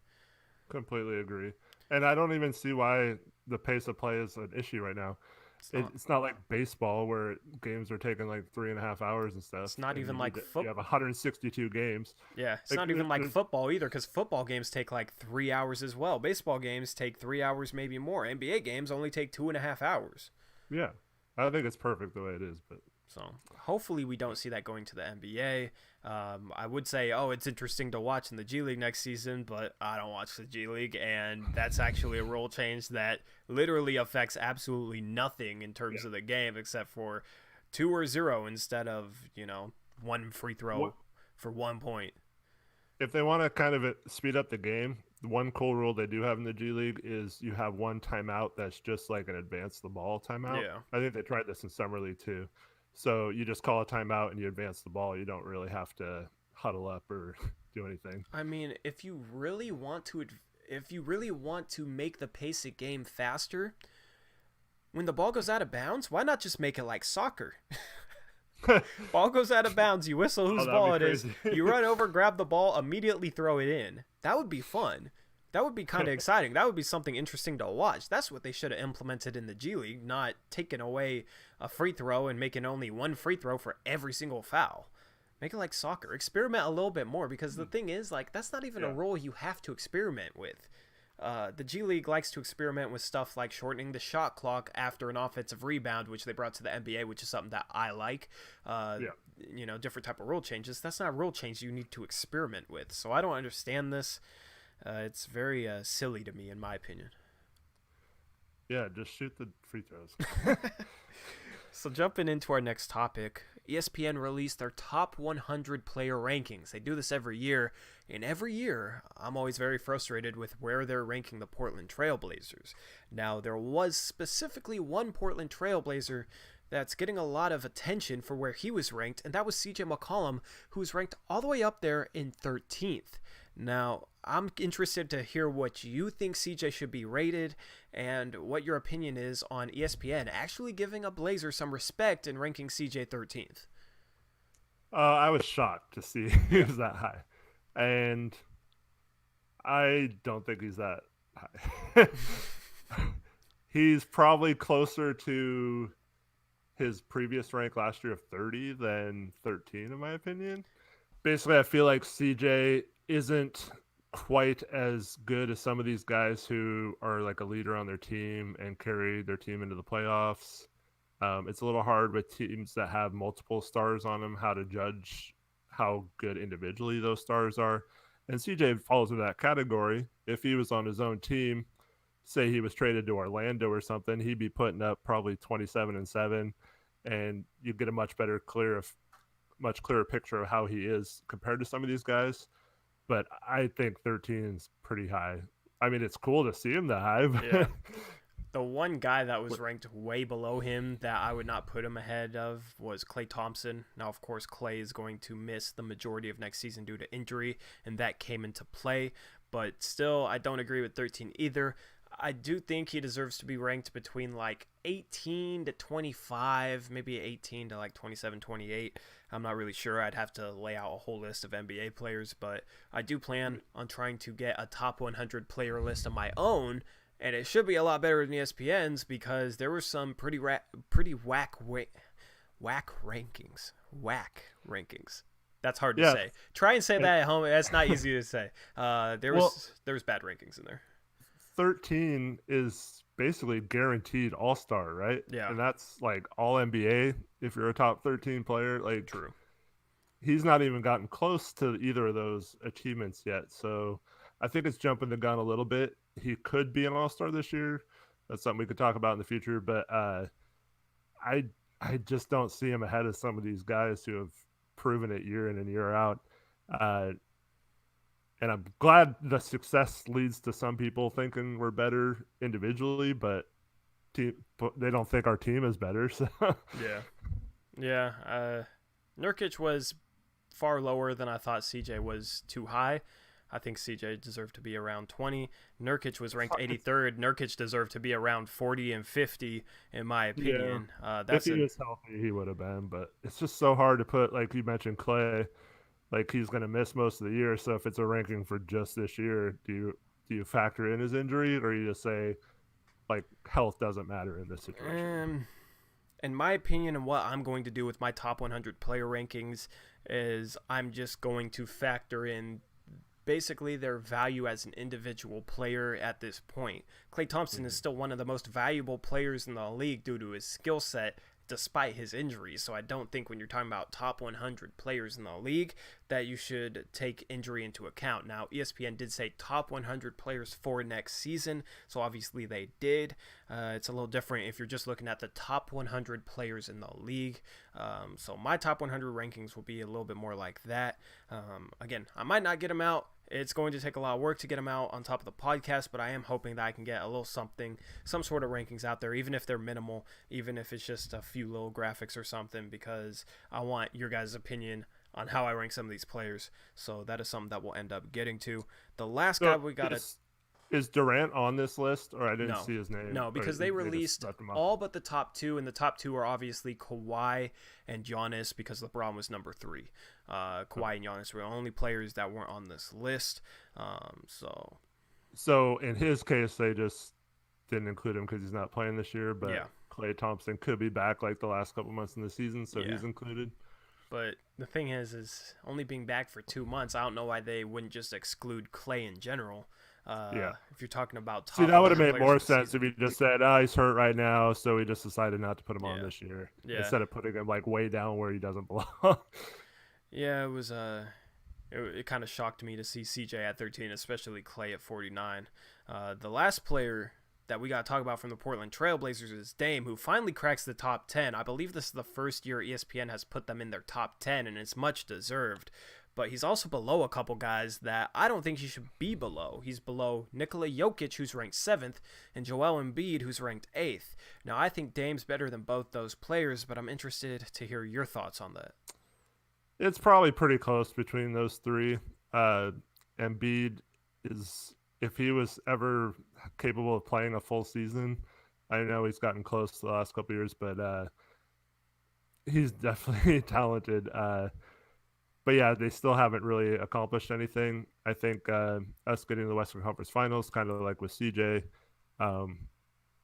Speaker 2: Completely agree. And I don't even see why the pace of play is an issue right now.
Speaker 1: It's not.
Speaker 2: It's not like baseball where games are taking like 3.5 hours and stuff,
Speaker 1: It's not
Speaker 2: and
Speaker 1: even like
Speaker 2: you have 162 games.
Speaker 1: Yeah, it's
Speaker 2: Like,
Speaker 1: not even like football either, because football games take like 3 hours as well. Baseball games take 3 hours, maybe more. NBA games only take 2.5 hours.
Speaker 2: yeah, I think it's perfect the way it is. But
Speaker 1: So hopefully we don't see that going to the NBA. I would say, oh, it's interesting to watch in the G League next season, but I don't watch the G League, and that's actually a rule change that literally affects absolutely nothing in terms
Speaker 2: yeah,
Speaker 1: of the game except for 2 or 0 instead of, one free throw
Speaker 2: what
Speaker 1: for 1 point.
Speaker 2: if they want to kind of speed up the game? One cool rule they do have in the G League is you have one timeout that's just like an advance the ball timeout.
Speaker 1: Yeah.
Speaker 2: I think they tried this in summer league too. So you just call a timeout and you advance the ball. You don't really have to huddle up or do anything.
Speaker 1: I mean, if you really want to make the pace of game faster, when the ball goes out of bounds, why not just make it like soccer? Ball goes out of bounds, you whistle whose ball it is, you run over, grab the ball, immediately throw it in. That would be fun. That would be kind of exciting. That would be something interesting to watch. That's what they should have implemented in the G League, not taking away a free throw and making only one free throw for every single foul. Make it like soccer. Experiment a little bit more, because the thing is, like, that's not even a
Speaker 2: Yeah.
Speaker 1: rule you have to experiment with. The G League likes to experiment with stuff like shortening the shot clock after an offensive rebound, which they brought to the NBA, which is something that I like.
Speaker 2: Yeah.
Speaker 1: Different type of rule changes. That's not a rule change you need to experiment with. So I don't understand this. It's very silly to me, in my opinion.
Speaker 2: Yeah, just shoot the free throws.
Speaker 1: So jumping into our next topic, ESPN released their top 100 player rankings. They do this every year, and every year I'm always very frustrated with where they're ranking the Portland Trailblazers. Now, there was specifically one Portland Trailblazer that's getting a lot of attention for where he was ranked, and that was CJ McCollum, who was ranked all the way up there in 13th. Now, I'm interested to hear what you think CJ should be rated and what your opinion is on ESPN actually giving a Blazer some respect and ranking CJ 13th.
Speaker 2: I was shocked to see he was that high, and I don't think he's that high. He's probably closer to his previous rank last year of 30 than 13, in my opinion. Basically, I feel like CJ isn't quite as good as some of these guys who are like a leader on their team and carry their team into the playoffs. It's a little hard with teams that have multiple stars on them how to judge how good individually those stars are. And CJ falls into that category. If he was on his own team, say he was traded to Orlando or something, he'd be putting up probably 27-7, and you get a much clearer picture of how he is compared to some of these guys. But I think 13 is pretty high. I mean, it's cool to see him that high.
Speaker 1: Yeah.
Speaker 2: But
Speaker 1: The one guy that was ranked way below him that I would not put him ahead of was Klay Thompson. Now, of course, Klay is going to miss the majority of next season due to injury, and that came into play. But still, I don't agree with 13 either. I do think he deserves to be ranked between like 18 to 25, maybe 18 to like 27, 28. I'm not really sure. I'd have to lay out a whole list of NBA players, but I do plan on trying to get a top 100 player list of my own, and it should be a lot better than ESPN's because there were some pretty whack rankings. Whack rankings. That's hard to say. Try and say that at home. That's not easy to say. There was bad rankings in there.
Speaker 2: 13 is basically guaranteed all-star, right?
Speaker 1: Yeah.
Speaker 2: And that's like all NBA if you're a top 13 player. Like,
Speaker 1: true.
Speaker 2: He's not even gotten close to either of those achievements yet. So I think it's jumping the gun a little bit. He could be an all-star this year. That's something we could talk about in the future. But I just don't see him ahead of some of these guys who have proven it year in and year out. And I'm glad the success leads to some people thinking we're better individually, but they don't think our team is better. So
Speaker 1: yeah. Nurkic was far lower than I thought. CJ was too high. I think CJ deserved to be around 20. Nurkic was ranked 83rd. Nurkic deserved to be around 40 and 50, in my opinion.
Speaker 2: Yeah. If he was healthy, he would have been. But it's just so hard to put, like you mentioned, Klay. Like he's going to miss most of the year. So if it's a ranking for just this year, do you factor in his injury, or you just say like health doesn't matter in this situation?
Speaker 1: In my opinion, and what I'm going to do with my top 100 player rankings is I'm just going to factor in basically their value as an individual player at this point. Klay Thompson is still one of the most valuable players in the league due to his skill set despite his injuries. So I don't think when you're talking about top 100 players in the league that you should take injury into account. Now, ESPN did say top 100 players for next season, so obviously they did. It's a little different if you're just looking at the top 100 players in the league. So my top 100 rankings will be a little bit more like that. Again, I might not get them out. It's going to take a lot of work to get them out on top of the podcast, but I am hoping that I can get a little something, some sort of rankings out there, even if they're minimal, even if it's just a few little graphics or something, because I want your guys' opinion on how I rank some of these players. So that is something that we'll end up getting to. The last guy we got
Speaker 2: is Durant on this list, or I didn't see his name?
Speaker 1: No, because they released all but the top two, and the top two are obviously Kawhi and Giannis because LeBron was number 3. Kawhi and Giannis were the only players that weren't on this list.
Speaker 2: So in his case, they just didn't include him because he's not playing this year, but Klay Thompson could be back like the last couple months in the season, so he's included.
Speaker 1: But the thing is only being back for 2 months, I don't know why they wouldn't just exclude Klay in general. If you're talking about top,
Speaker 2: that would have made more sense if you just said, he's hurt right now, so we just decided not to put him on this year instead of putting him like way down where he doesn't belong.
Speaker 1: Yeah, it was it kind of shocked me to see CJ at 13, especially Klay at 49. The last player that we got to talk about from the Portland Trailblazers is Dame, who finally cracks the top 10. I believe this is the first year ESPN has put them in their top 10, and it's much deserved. But he's also below a couple guys that I don't think he should be below. He's below Nikola Jokic, who's ranked 7th, and Joel Embiid, who's ranked 8th. Now, I think Dame's better than both those players, but I'm interested to hear your thoughts on that.
Speaker 2: It's probably pretty close between those three. Embiid is, if he was ever capable of playing a full season, I know he's gotten close the last couple of years, but he's definitely talented. But yeah, they still haven't really accomplished anything. I think us getting to the Western Conference Finals, kind of like with CJ,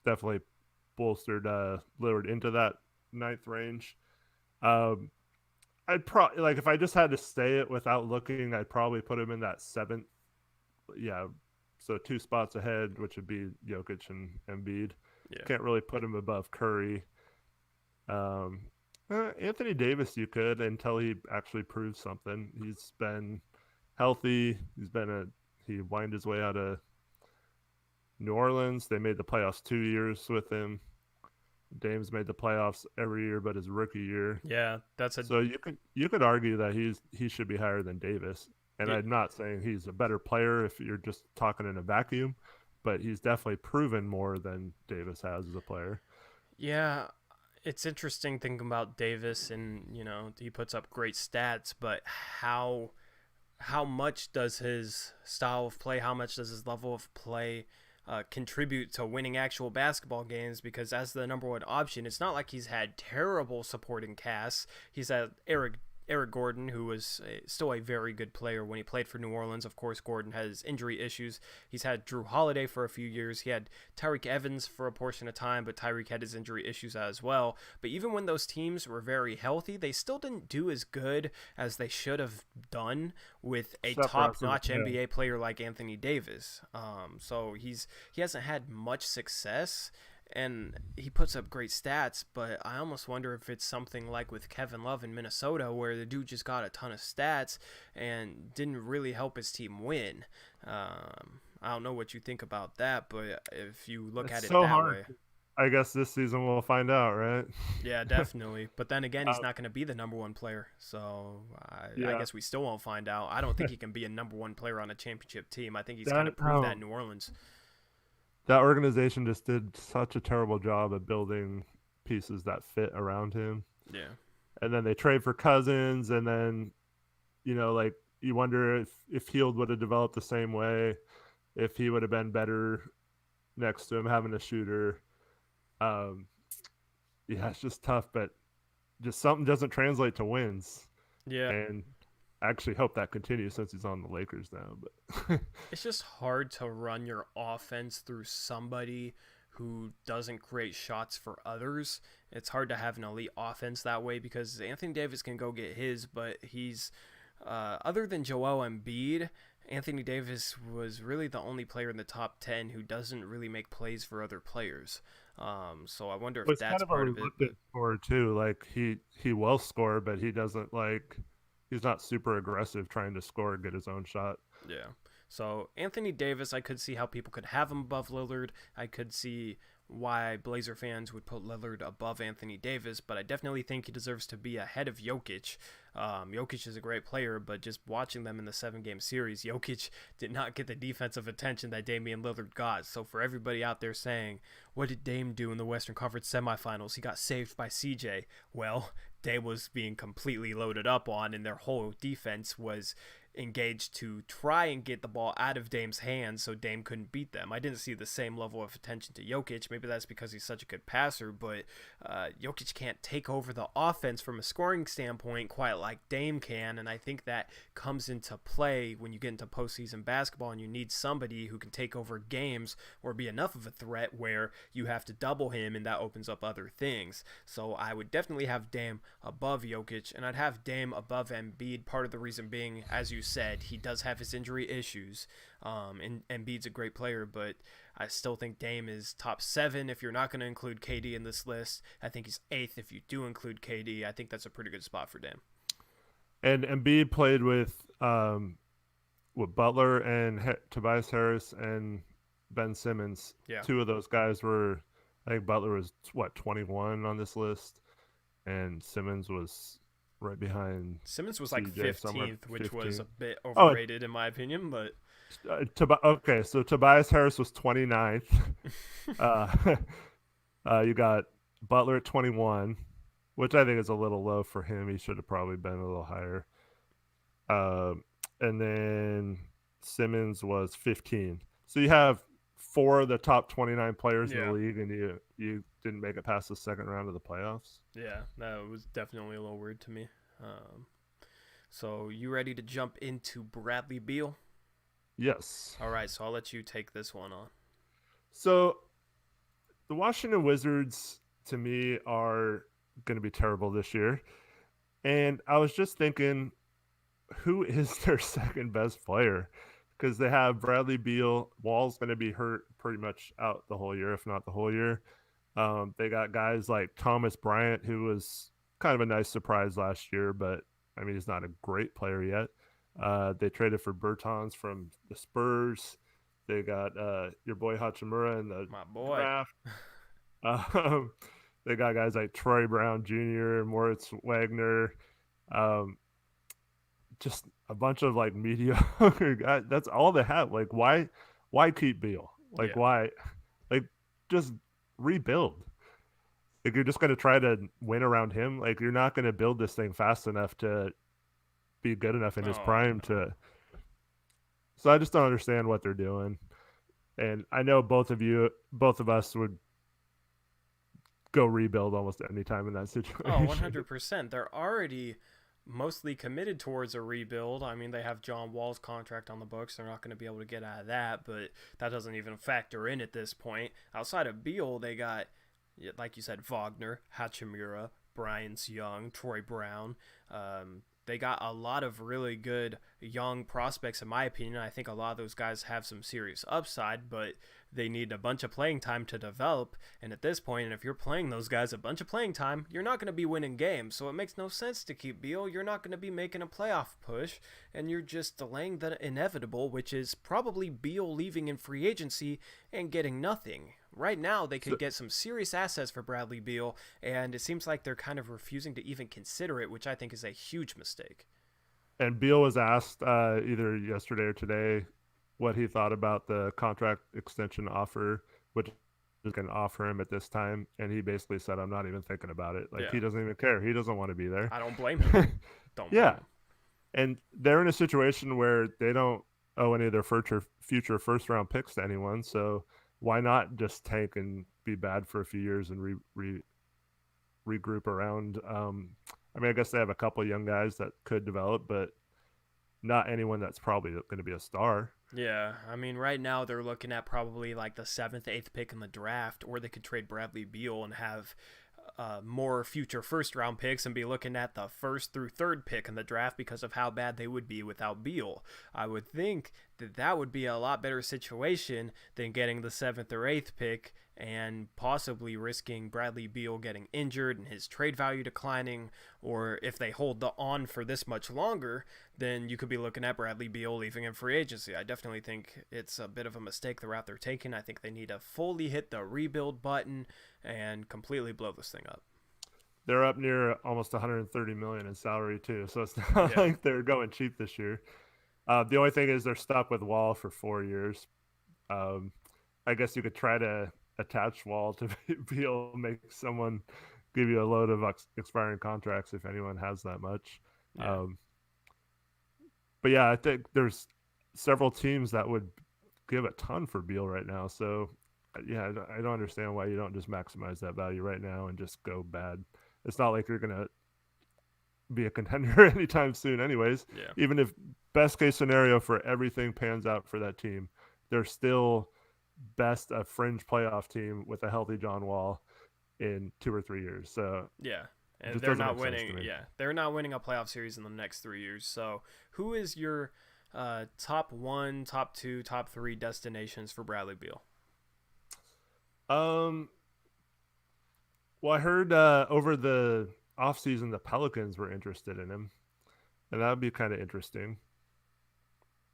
Speaker 2: definitely bolstered Lillard into that 9th range. I'd probably, like, if I just had to say it without looking, I'd probably put him in that 7th. Yeah, so 2 spots ahead, which would be Jokic and Embiid.
Speaker 1: Yeah.
Speaker 2: Can't really put him above Curry. Anthony Davis, you could, until he actually proves something. He's been healthy. He winded his way out of New Orleans. They made the playoffs 2 years with him. Dame's made the playoffs every year but his rookie year.
Speaker 1: Yeah,
Speaker 2: so you could argue that he should be higher than Davis. And I'm not saying he's a better player if you're just talking in a vacuum. but he's definitely proven more than Davis has as a player.
Speaker 1: Yeah, it's interesting thinking about Davis, and he puts up great stats, but how much does his style of play, how much does his level of play contribute to winning actual basketball games? Because as the number one option, it's not like he's had terrible supporting casts. He's had Eric Gordon, who was still a very good player when he played for New Orleans. Of course, Gordon has injury issues. He's had Drew Holiday for a few years. He had Tyreek Evans for a portion of time, but Tyreek had his injury issues as well. But even when those teams were very healthy, they still didn't do as good as they should have done with a top-notch NBA player like Anthony Davis. So he hasn't had much success, and he puts up great stats, but I almost wonder if it's something like with Kevin Love in Minnesota, where the dude just got a ton of stats and didn't really help his team win. I don't know what you think about that, but if you look at it
Speaker 2: so
Speaker 1: that
Speaker 2: hard.
Speaker 1: way.
Speaker 2: I guess this season we'll find out, right?
Speaker 1: Yeah, definitely. But then again, he's not going to be the number one player, so I guess we still won't find out. I don't think he can be a number one player on a championship team. I think he's kind of proved that in New Orleans.
Speaker 2: That organization just did such a terrible job at building pieces that fit around him.
Speaker 1: Yeah.
Speaker 2: And then they trade for Cousins, and then, like you wonder if Hield would have developed the same way, if he would have been better next to him having a shooter. Yeah, it's just tough, but just something doesn't translate to wins.
Speaker 1: Yeah.
Speaker 2: And I actually hope that continues since he's on the Lakers now. But
Speaker 1: it's just hard to run your offense through somebody who doesn't create shots for others. It's hard to have an elite offense that way because Anthony Davis can go get his, but he's other than Joel Embiid, Anthony Davis was really the only player in the top 10 who doesn't really make plays for other players. So I wonder if that's part of it.
Speaker 2: Scorer too, like he will score, but he doesn't he's not super aggressive trying to score and get his own shot.
Speaker 1: Yeah. So Anthony Davis, I could see how people could have him above Lillard. I could see why Blazer fans would put Lillard above Anthony Davis, but I definitely think he deserves to be ahead of Jokic. Jokic is a great player, but just watching them in the 7-game series, Jokic did not get the defensive attention that Damian Lillard got. So for everybody out there saying, what did Dame do in the Western Conference semifinals? He got saved by CJ. Well, Dame was being completely loaded up on, and their whole defense was engaged to try and get the ball out of Dame's hands so Dame couldn't beat them. I didn't see the same level of attention to Jokic. Maybe that's because he's such a good passer, but Jokic can't take over the offense from a scoring standpoint quite like Dame can, and I think that comes into play when you get into postseason basketball and you need somebody who can take over games or be enough of a threat where you have to double him, and that opens up other things. So I would definitely have Dame above Jokic, and I'd have Dame above Embiid. Part of the reason being, as you said, he does have his injury issues, and Embiid's a great player, but I still think Dame is top 7 if you're not going to include KD in this list. I think he's 8th if you do include KD. I think that's a pretty good spot for Dame.
Speaker 2: And Embiid played with Butler and Tobias Harris and Ben Simmons.
Speaker 1: Yeah.
Speaker 2: 2 of those guys were, I think Butler was 21 on this list, and Simmons was right behind.
Speaker 1: Simmons was like
Speaker 2: CJ
Speaker 1: 15th, which was a bit overrated in my opinion, but
Speaker 2: okay, so Tobias Harris was 29th. You got Butler at 21, which I think is a little low for him. He should have probably been a little higher. And then Simmons was 15. So you have 4 of the top 29 players in the league, and you didn't make it past the second round of the playoffs.
Speaker 1: Yeah, that was definitely a little weird to me. So you ready to jump into Bradley Beal?
Speaker 2: Yes.
Speaker 1: All right, so I'll let you take this one on.
Speaker 2: So the Washington Wizards, to me, are going to be terrible this year. And I was just thinking, who is their second best player? Because they have Bradley Beal. Wall's going to be hurt pretty much out the whole year, if not the whole year. They got guys like Thomas Bryant, who was kind of a nice surprise last year, but I mean, he's not a great player yet. They traded for Bertans from the Spurs. They got your boy Hachimura in the draft. They got guys like Troy Brown Jr., Moritz Wagner, just a bunch of like mediocre guys. That's all they have. Like, why keep Beal? Like,
Speaker 1: Yeah.
Speaker 2: why? Like, just rebuild. Like, you're just going to try to win around him. Like, you're not going to build this thing fast enough to be good enough in his
Speaker 1: Oh
Speaker 2: prime
Speaker 1: no.
Speaker 2: to. So I just don't understand what they're doing. And I know both of us would go rebuild almost any time in that
Speaker 1: Oh,
Speaker 2: situation.
Speaker 1: 100%. They're already mostly committed towards a rebuild. I mean, they have John Wall's contract on the books. They're not going to be able to get out of that, but that doesn't even factor in at this point. Outside of Beal, they got, like you said, Wagner, Hachimura, Bryance Young, Troy Brown. They got a lot of really good young prospects, in my opinion. I think a lot of those guys have some serious upside, but they need a bunch of playing time to develop. And at this point, and if you're playing those guys a bunch of playing time, you're not going to be winning games. So it makes no sense to keep Beal. You're not going to be making a playoff push, and you're just delaying the inevitable, which is probably Beal leaving in free agency and getting nothing. Right now, they
Speaker 2: So,
Speaker 1: could get some serious assets for Bradley Beal, and it seems like they're kind of refusing to even consider it, which I think is a huge mistake.
Speaker 2: and Beal was asked either yesterday or today what he thought about the contract extension offer, which is going to offer him at this time, and he basically said, "I'm not even thinking about it." Like,
Speaker 1: Yeah,
Speaker 2: he doesn't even care. He doesn't want to be there.
Speaker 1: I don't blame him. Don't blame
Speaker 2: Yeah,
Speaker 1: him.
Speaker 2: and they're in a situation where they don't owe any of their future first round picks to anyone. So why not just tank and be bad for a few years and regroup around? I mean, I guess they have a couple young guys that could develop, but not anyone that's probably going to be a star.
Speaker 1: Yeah, I mean, right now they're looking at probably like the seventh, eighth pick in the draft, or they could trade Bradley Beal and have more future first round picks and be looking at the first through third pick in the draft because of how bad they would be without Beal. I would think that that would be a lot better situation than getting the seventh or eighth pick and possibly risking Bradley Beal getting injured and his trade value declining, or if they hold the on for this much longer, then you could be looking at Bradley Beal leaving in free agency. I definitely think it's a bit of a mistake the route they're taking. I think they need to fully hit the rebuild button and completely blow this thing up.
Speaker 2: They're up near almost 130 million in salary too, so it's not
Speaker 1: Yeah.
Speaker 2: like they're going cheap this year. The only thing is they're stuck with Wall for 4 years. Um, I guess you could try to attach Wall to be able to make someone give you a load of expiring contracts if anyone has that much.
Speaker 1: Yeah.
Speaker 2: Um, but yeah, I think there's several teams that would give a ton for Beal right now. So yeah, I don't understand why you don't just maximize that value right now and just go bad. It's not like you're gonna be a contender anytime soon, anyways.
Speaker 1: Yeah.
Speaker 2: Even if best case scenario for everything pans out for that team, they're still best a fringe playoff team with a healthy John Wall in 2 or 3 years. So
Speaker 1: Yeah.
Speaker 2: it
Speaker 1: And
Speaker 2: just
Speaker 1: they're
Speaker 2: doesn't
Speaker 1: not
Speaker 2: make sense to
Speaker 1: winning.
Speaker 2: me.
Speaker 1: Yeah. They're not winning a playoff series in the next 3 years. So, who is your top one, top two, top three destinations for Bradley Beal?
Speaker 2: Um, well, I heard over the offseason the Pelicans were interested in him, and that would be kind of interesting.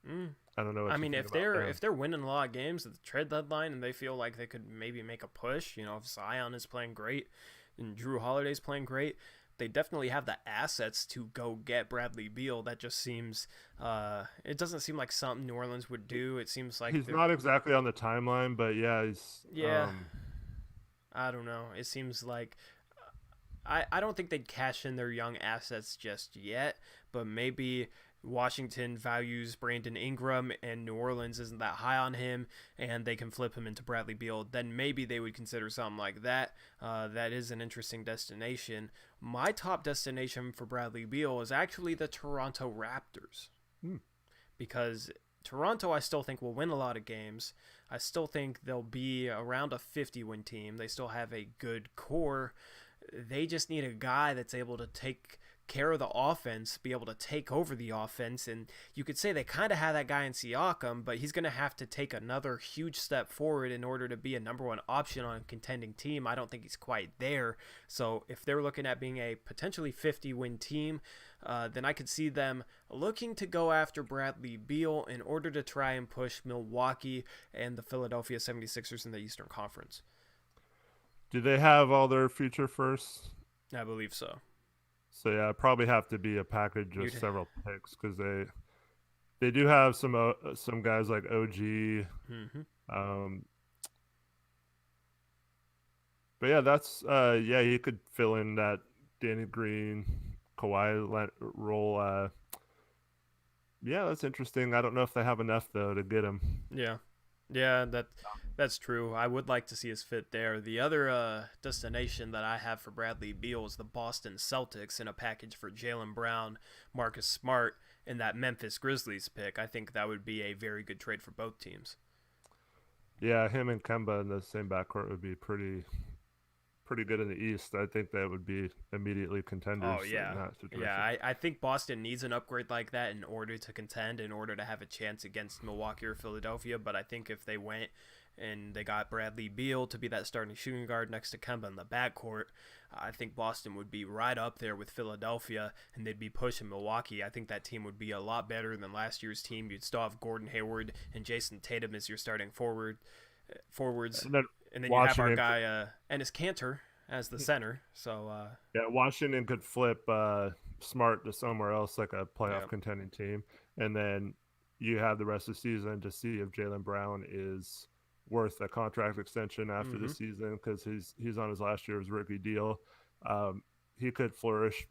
Speaker 1: Mm.
Speaker 2: I don't know
Speaker 1: I
Speaker 2: what you
Speaker 1: mean,
Speaker 2: think
Speaker 1: if
Speaker 2: about
Speaker 1: they're
Speaker 2: them.
Speaker 1: if they're winning a lot of games at the trade deadline and they feel like they could maybe make a push, if Zion is playing great and Drew Holiday's playing great, they definitely have the assets to go get Bradley Beal. That just seems, it doesn't seem like something New Orleans would do. It seems like
Speaker 2: He's
Speaker 1: they're,
Speaker 2: not exactly on the timeline, but yeah, he's
Speaker 1: yeah, I don't know. It seems like I don't think they'd cash in their young assets just yet, but maybe Washington values Brandon Ingram and New Orleans isn't that high on him, and they can flip him into Bradley Beal. Then maybe they would consider something like that. That is an interesting destination. My top destination for Bradley Beal is actually the Toronto Raptors
Speaker 2: hmm.
Speaker 1: because Toronto, I still think, will win a lot of games. I still think they'll be around a 50-win team. They still have a good core. They just need a guy that's able to take care of the offense, be able to take over the offense. And you could say they kind of have that guy in Siakam, but he's going to have to take another huge step forward in order to be a number one option on a contending team. I don't think he's quite there. So if they're looking at being a potentially 50-win team, then I could see them looking to go after Bradley Beal in order to try and push Milwaukee and the Philadelphia 76ers in the Eastern Conference.
Speaker 2: Do they have all their future firsts?
Speaker 1: I believe so.
Speaker 2: So yeah, it'd probably have to be a package of
Speaker 1: You'd,
Speaker 2: several picks because they do have some guys like OG,
Speaker 1: mm-hmm.
Speaker 2: Um, but yeah, that's yeah, he could fill in that Danny Green, role. Yeah, that's interesting. I don't know if they have enough though to get him.
Speaker 1: Yeah, yeah, that's true. I would like to see his fit there. The other destination that I have for Bradley Beal is the Boston Celtics in a package for Jaylen Brown, Marcus Smart, and that Memphis Grizzlies pick. I think that would be a very good trade for both teams.
Speaker 2: Yeah, him and Kemba in the same backcourt would be pretty good in the East. I think that would be immediately
Speaker 1: Oh
Speaker 2: contenders in
Speaker 1: yeah.
Speaker 2: that
Speaker 1: Yeah,
Speaker 2: situation.
Speaker 1: I think Boston needs an upgrade like that in order to contend, in order to have a chance against Milwaukee or Philadelphia. But I think if they went and they got Bradley Beal to be that starting shooting guard next to Kemba in the backcourt, I think Boston would be right up there with Philadelphia, and they'd be pushing Milwaukee. I think that team would be a lot better than last year's team. You'd still have Gordon Hayward and Jason Tatum as your starting forwards,
Speaker 2: And then
Speaker 1: and then you have our
Speaker 2: Washington,
Speaker 1: guy Ennis Cantor as the center. So
Speaker 2: yeah, Washington could flip Smart to somewhere else, like a
Speaker 1: yeah.
Speaker 2: playoff contending team, and then you have the rest of the season to see if Jaylen Brown is worth a contract extension after the
Speaker 1: Mm-hmm.
Speaker 2: season because he's on his last year's rookie deal. Um, he could flourish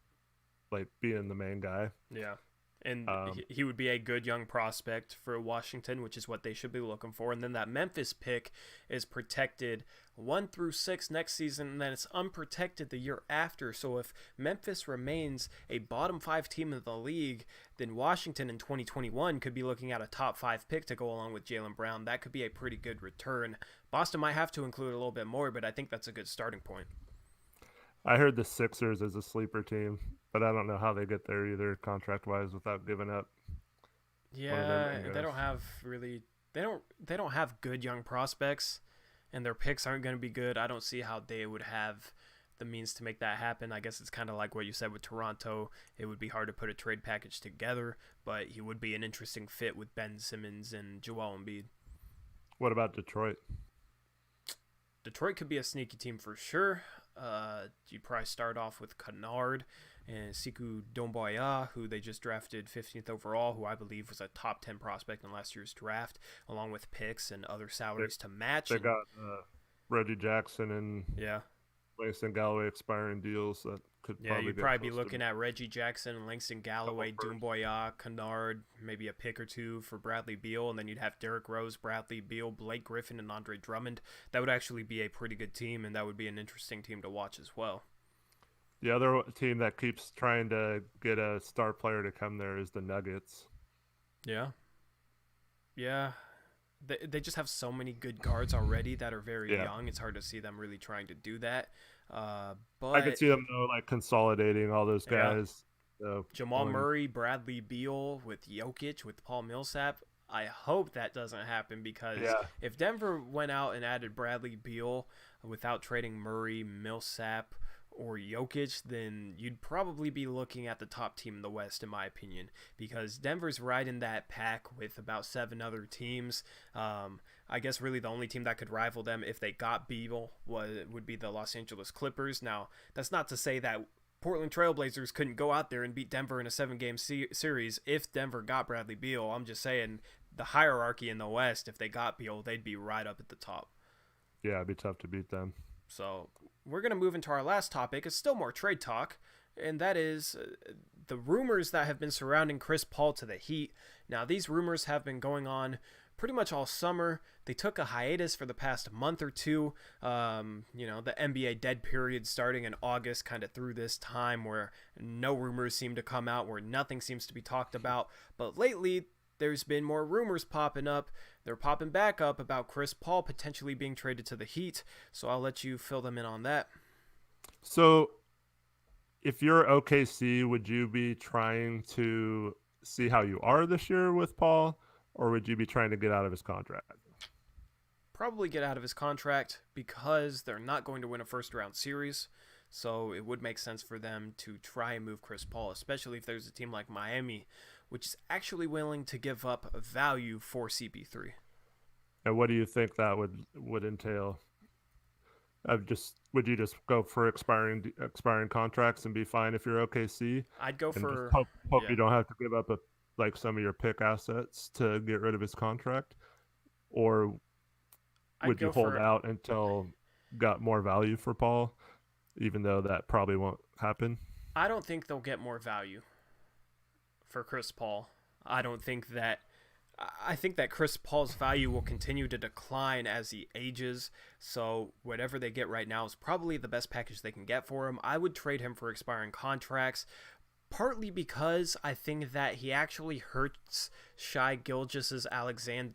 Speaker 2: like being the main guy.
Speaker 1: Yeah. And
Speaker 2: Um,
Speaker 1: he would be a good young prospect for Washington, which is what they should be looking for. And then that Memphis pick is protected 1 through 6 next season, and then it's unprotected the year after. So if Memphis remains a bottom five team in the league, then Washington in 2021 could be looking at a top five pick to go along with Jaylen Brown. That could be a pretty good return. Boston might have to include a little bit more, but I think that's a good starting point.
Speaker 2: I heard the Sixers is a sleeper team, but I don't know how they get there either contract wise without giving up one of their
Speaker 1: Yeah,
Speaker 2: main
Speaker 1: and they
Speaker 2: guys.
Speaker 1: don't have really they don't have good young prospects, and their picks aren't going to be good. I don't see how they would have the means to make that happen. I guess it's kind of like what you said with Toronto. It would be hard to put a trade package together, but he would be an interesting fit with Ben Simmons and Joel Embiid.
Speaker 2: What about Detroit?
Speaker 1: Detroit could be a sneaky team for sure. You'd probably start off with Kennard and Siku Domboya, who they just drafted 15th overall, who I believe was a top 10 prospect in last year's draft, along with picks and other
Speaker 2: They,
Speaker 1: salaries to match.
Speaker 2: they
Speaker 1: And
Speaker 2: got Reggie Jackson and
Speaker 1: yeah,
Speaker 2: Mason Galloway expiring deals that could
Speaker 1: yeah,
Speaker 2: probably
Speaker 1: you'd
Speaker 2: get
Speaker 1: probably be
Speaker 2: close to
Speaker 1: looking at Reggie Jackson, Langston
Speaker 2: a couple
Speaker 1: Galloway,
Speaker 2: first.
Speaker 1: Doumbouya, Kennard, maybe a pick or two for Bradley Beal, and then you'd have Derrick Rose, Bradley Beal, Blake Griffin, and Andre Drummond. That would actually be a pretty good team, and that would be an interesting team to watch as well.
Speaker 2: The other team that keeps trying to get a star player to come there is the Nuggets.
Speaker 1: Yeah, yeah, they just have so many good guards already that are very
Speaker 2: Yeah,
Speaker 1: young. It's hard to see them really trying to do that.
Speaker 2: I could
Speaker 1: But
Speaker 2: see them though, like consolidating all those
Speaker 1: yeah,
Speaker 2: guys.
Speaker 1: Jamal
Speaker 2: Going,
Speaker 1: Murray, Bradley Beal with Jokic, with Paul Millsap. I hope that doesn't happen because
Speaker 2: yeah,
Speaker 1: if Denver went out and added Bradley Beal without trading Murray, Millsap, or Jokic, then you'd probably be looking at the top team in the West, in my opinion, because Denver's right in that pack with about 7 other teams. I guess really the only team that could rival them if they got Beal would be the Los Angeles Clippers. Now, that's not to say that Portland Trailblazers couldn't go out there and beat Denver in a 7 game series if Denver got Bradley Beal. I'm just saying the hierarchy in the West, if they got Beal, they'd be right up at the top.
Speaker 2: yeah, it'd be tough to beat them.
Speaker 1: So we're going to move into our last topic. It's still more trade talk, and that is the rumors that have been surrounding Chris Paul to the Heat. Now, these rumors have been going on pretty much all summer. They took a hiatus for the past month or two. The NBA dead period starting in August, kind of through this time where no rumors seem to come out, where nothing seems to be talked about. But lately, there's been more rumors popping up. They're popping back up about Chris Paul potentially being traded to the Heat. So I'll let you fill them in on that.
Speaker 2: So, if you're OKC, would you be trying to see how you are this year with Paul, or would you be trying to get out of his contract?
Speaker 1: Probably get out of his contract because they're not going to win a first round series. So it would make sense for them to try and move Chris Paul, especially if there's a team like Miami, which is actually willing to give up value for CP3.
Speaker 2: And what do you think that would entail? Just would you just go for expiring contracts and be fine if you're OKC,
Speaker 1: I'd go
Speaker 2: and just
Speaker 1: for,
Speaker 2: hope
Speaker 1: yeah,
Speaker 2: you don't have to give up like some of your pick assets to get rid of his contract, or
Speaker 1: I'd
Speaker 2: would you
Speaker 1: go
Speaker 2: hold
Speaker 1: for.
Speaker 2: out until got more value for Paul, even though that probably won't happen?
Speaker 1: I don't think they'll get more value for Chris Paul. I don't think that. I think that Chris Paul's value will continue to decline as he ages. So whatever they get right now is probably the best package they can get for him. I would trade him for expiring contracts, partly because I think that he actually hurts Shai Gilgeous Alexander's.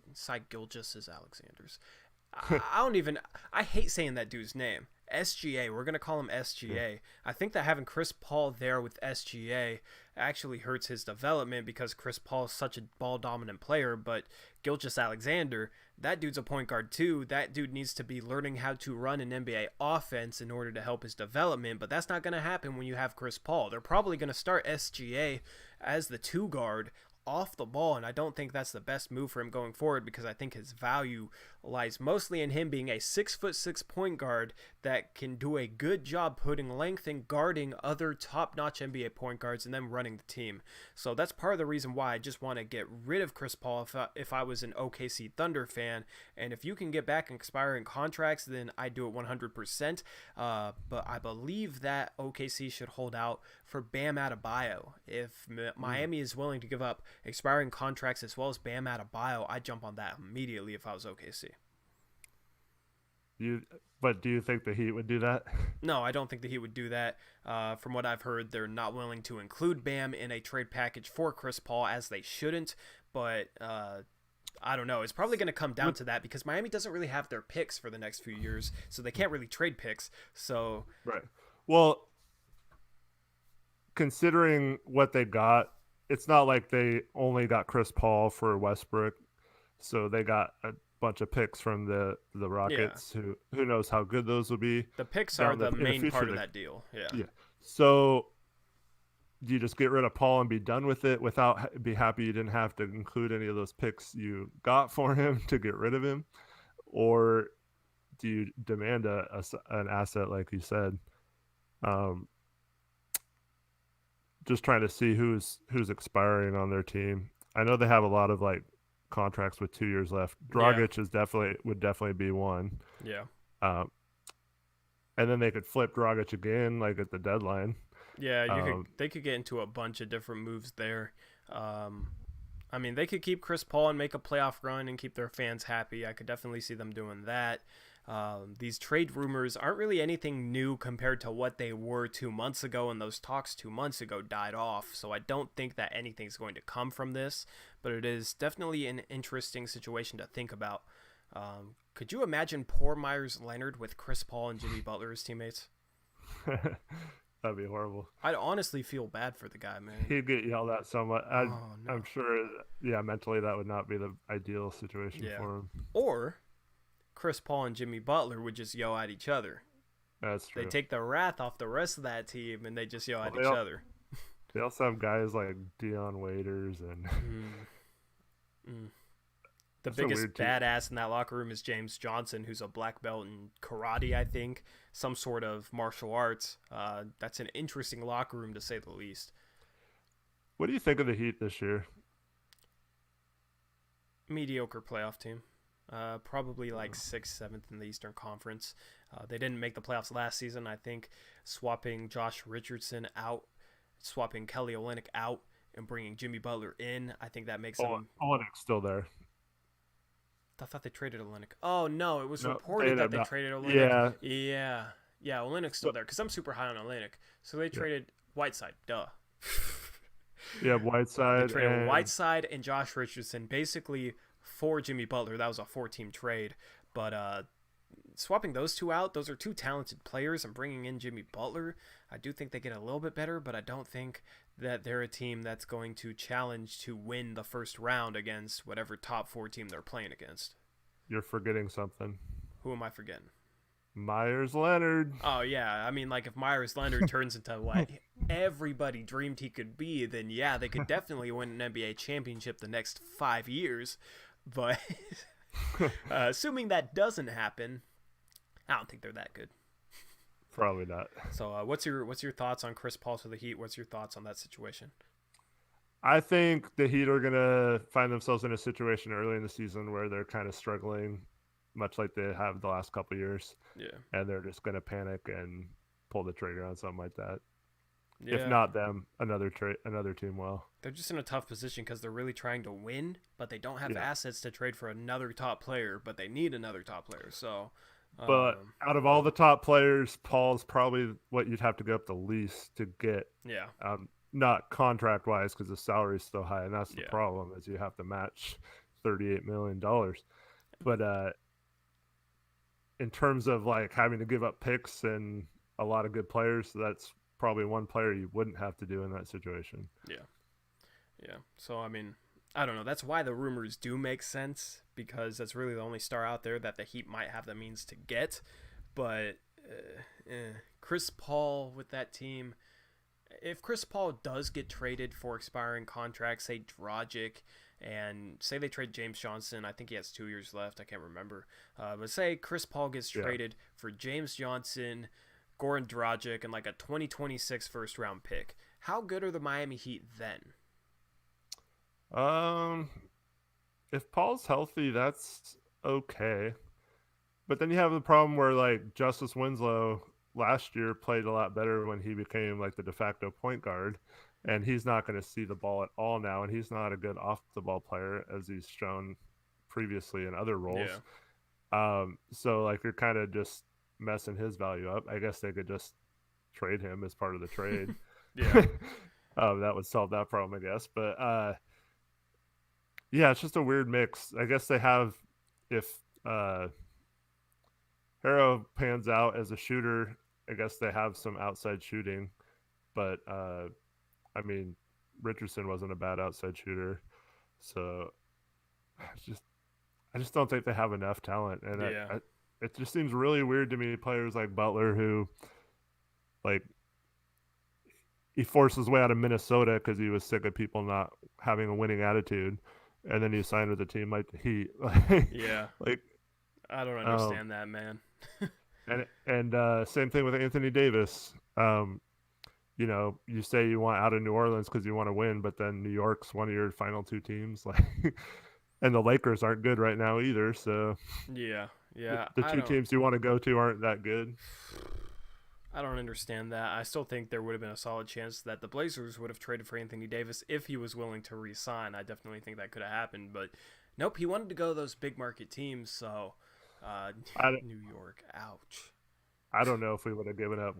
Speaker 1: I don't even. I hate saying that dude's name. SGA. We're gonna call him
Speaker 2: Yeah.
Speaker 1: SGA. I think that having Chris Paul there with SGA actually hurts his development because Chris Paul is such a ball dominant player. But Gilgis Alexander, that dude's a point guard too. That dude needs to be learning how to run an NBA offense in order to help his development. But that's not gonna happen when you have Chris Paul. They're probably gonna start SGA as the two guard off the ball, and I don't think that's the best move for him going forward because I think his value lies mostly in him being a 6'6" point guard that can do a good job putting length and guarding other top-notch NBA point guards and then running the team. So that's part of the reason why I just want to get rid of Chris Paul if I was an OKC Thunder fan. And if you can get back expiring contracts, then I do it 100%. But I believe that OKC should hold out for Bam Adebayo. If Miami is willing to give up expiring contracts as well as Bam Adebayo, I'd jump on that immediately if I was OKC.
Speaker 2: But do you think the Heat would do that?
Speaker 1: No, I don't think that he would do that. From what I've heard, they're not willing to include Bam in a trade package for Chris Paul, as they shouldn't. But I don't know. It's probably going to come down to that because Miami doesn't really have their picks for the next few years, so they can't really trade picks. So
Speaker 2: Right. Well, considering what they got, it's not like they only got Chris Paul for Westbrook, so they got a bunch of picks from the
Speaker 1: yeah,
Speaker 2: Rockets. Who knows how good those will be
Speaker 1: the picks are
Speaker 2: down
Speaker 1: the
Speaker 2: in the
Speaker 1: main
Speaker 2: future.
Speaker 1: part of that deal. Yeah.
Speaker 2: Yeah. So do you just get rid of Paul and be done with it without be happy you didn't have to include any of those picks you got for him to get rid of him, or do you demand an asset like you said? Um, just trying to see who's expiring on their team. I know they have a lot of like contracts with 2 years left.
Speaker 1: Yeah.
Speaker 2: Dragic would definitely be one.
Speaker 1: Yeah.
Speaker 2: Um, and then they could flip Dragic again, like at the deadline.
Speaker 1: Yeah,
Speaker 2: Um,
Speaker 1: they could get into a bunch of different moves there. Um, I mean, they could keep Chris Paul and make a playoff run and keep their fans happy. I could definitely see them doing that. These trade rumors aren't really anything new compared to what they were 2 months ago, and those talks 2 months ago died off. So I don't think that anything's going to come from this, but it is definitely an interesting situation to think about. Could you imagine poor Myers Leonard with Chris Paul and Jimmy Butler as teammates?
Speaker 2: that'd be horrible.
Speaker 1: I'd honestly feel bad for the guy, man.
Speaker 2: He'd get yelled at so much.
Speaker 1: Oh no.
Speaker 2: I'm sure, yeah, mentally that would not be the ideal situation
Speaker 1: Yeah.
Speaker 2: for him.
Speaker 1: Or Chris Paul and Jimmy Butler would just yell at each other.
Speaker 2: That's true.
Speaker 1: They take the wrath off the rest of that team and they just yell at
Speaker 2: Well,
Speaker 1: each other.
Speaker 2: They also have guys like Dion Waiters and
Speaker 1: Mm. The
Speaker 2: It's a
Speaker 1: biggest
Speaker 2: weird team.
Speaker 1: badass in that locker room is James Johnson, who's a black belt in karate, I think, some sort of martial arts. That's an interesting locker room to say the least.
Speaker 2: What do you think of the Heat this year?
Speaker 1: Mediocre playoff team. Probably like 6th, 7th in the Eastern Conference. They didn't make the playoffs last season. I think swapping Josh Richardson out, swapping Kelly Olynyk out, and bringing Jimmy Butler in, I think that makes them.
Speaker 2: Olynyk's still there.
Speaker 1: I thought they traded Olynyk. Oh no, it was
Speaker 2: No,
Speaker 1: reported
Speaker 2: they
Speaker 1: that they
Speaker 2: not-
Speaker 1: traded Olynyk.
Speaker 2: Yeah.
Speaker 1: Yeah. Olynyk's still there because I'm super high on Olynyk. So they traded Whiteside. Duh.
Speaker 2: Yeah,
Speaker 1: They
Speaker 2: Whiteside.
Speaker 1: traded
Speaker 2: and
Speaker 1: Whiteside and Josh Richardson basically for Jimmy Butler. That was a 4-team trade, but swapping those two out, those are two talented players, and bringing in Jimmy Butler, I do think they get a little bit better, but I don't think that they're a team that's going to challenge to win the first round against whatever top 4 team they're playing against.
Speaker 2: You're forgetting something.
Speaker 1: Who am I forgetting?
Speaker 2: Myers Leonard.
Speaker 1: Oh yeah, I mean, like if Myers Leonard turns into what everybody dreamed he could be, then yeah, they could definitely win an NBA championship the next 5 years. But assuming that doesn't happen, I don't think they're that good.
Speaker 2: Probably not.
Speaker 1: So what's your thoughts on Chris Paul to the Heat? What's your thoughts on that situation?
Speaker 2: I think the Heat are gonna find themselves in a situation early in the season where they're kind of struggling much like they have the last couple of years,
Speaker 1: Yeah.
Speaker 2: and they're just going to panic and pull the trigger on something like that. If
Speaker 1: Yeah.
Speaker 2: not them, another team will.
Speaker 1: They're just in a tough position because they're really trying to win, but they don't have
Speaker 2: Yeah.
Speaker 1: assets to trade for another top player, but they need another top player. So,
Speaker 2: But out of all the top players, Paul's probably what you'd have to go up the least to get.
Speaker 1: yeah.
Speaker 2: Not contract wise because the salary's so high, and that's the
Speaker 1: Yeah.
Speaker 2: problem is you have to match $38 million. But in terms of like having to give up picks and a lot of good players, that's probably one player you wouldn't have to do in that situation.
Speaker 1: Yeah. Yeah. So, I mean, I don't know. That's why the rumors do make sense because that's really the only star out there that the Heat might have the means to get. But Chris Paul with that team, if Chris Paul does get traded for expiring contracts, say Dragic, and say they trade James Johnson, I think he has 2 years left. I can't remember. But say Chris Paul gets traded for James Johnson, Goran Dragic, and like a 2026 first round pick. How good are the Miami Heat then?
Speaker 2: If Paul's healthy, that's okay. But then you have the problem where like Justice Winslow last year played a lot better when he became like the de facto point guard, and he's not going to see the ball at all now, and he's not a good off the ball player as he's shown previously in other roles. So like you're kind of just messing his value up. I guess they could just trade him as part of the trade.
Speaker 1: Yeah.
Speaker 2: That would solve that problem, I guess. But yeah, it's just a weird mix. I guess they have, if Harrow pans out as a shooter, I guess they have some outside shooting. But I mean, Richardson wasn't a bad outside shooter, so I just don't think they have enough talent, and it just seems really weird to me. Players like Butler, who like he forced his way out of Minnesota because he was sick of people not having a winning attitude, and then he signed with a team like the Heat.
Speaker 1: Yeah,
Speaker 2: like
Speaker 1: I don't understand that, man.
Speaker 2: and same thing with Anthony Davis. You know, you say you want out of New Orleans because you want to win, but then New York's one of your final two teams, like, and the Lakers aren't good right now either. So
Speaker 1: yeah,
Speaker 2: the two teams you want to go to aren't that good.
Speaker 1: I don't understand that. I still think there would have been a solid chance that the Blazers would have traded for Anthony Davis if he was willing to re-sign. I definitely think that could have happened, but nope, he wanted to go to those big market teams. So New York, ouch.
Speaker 2: I don't know if we would have given up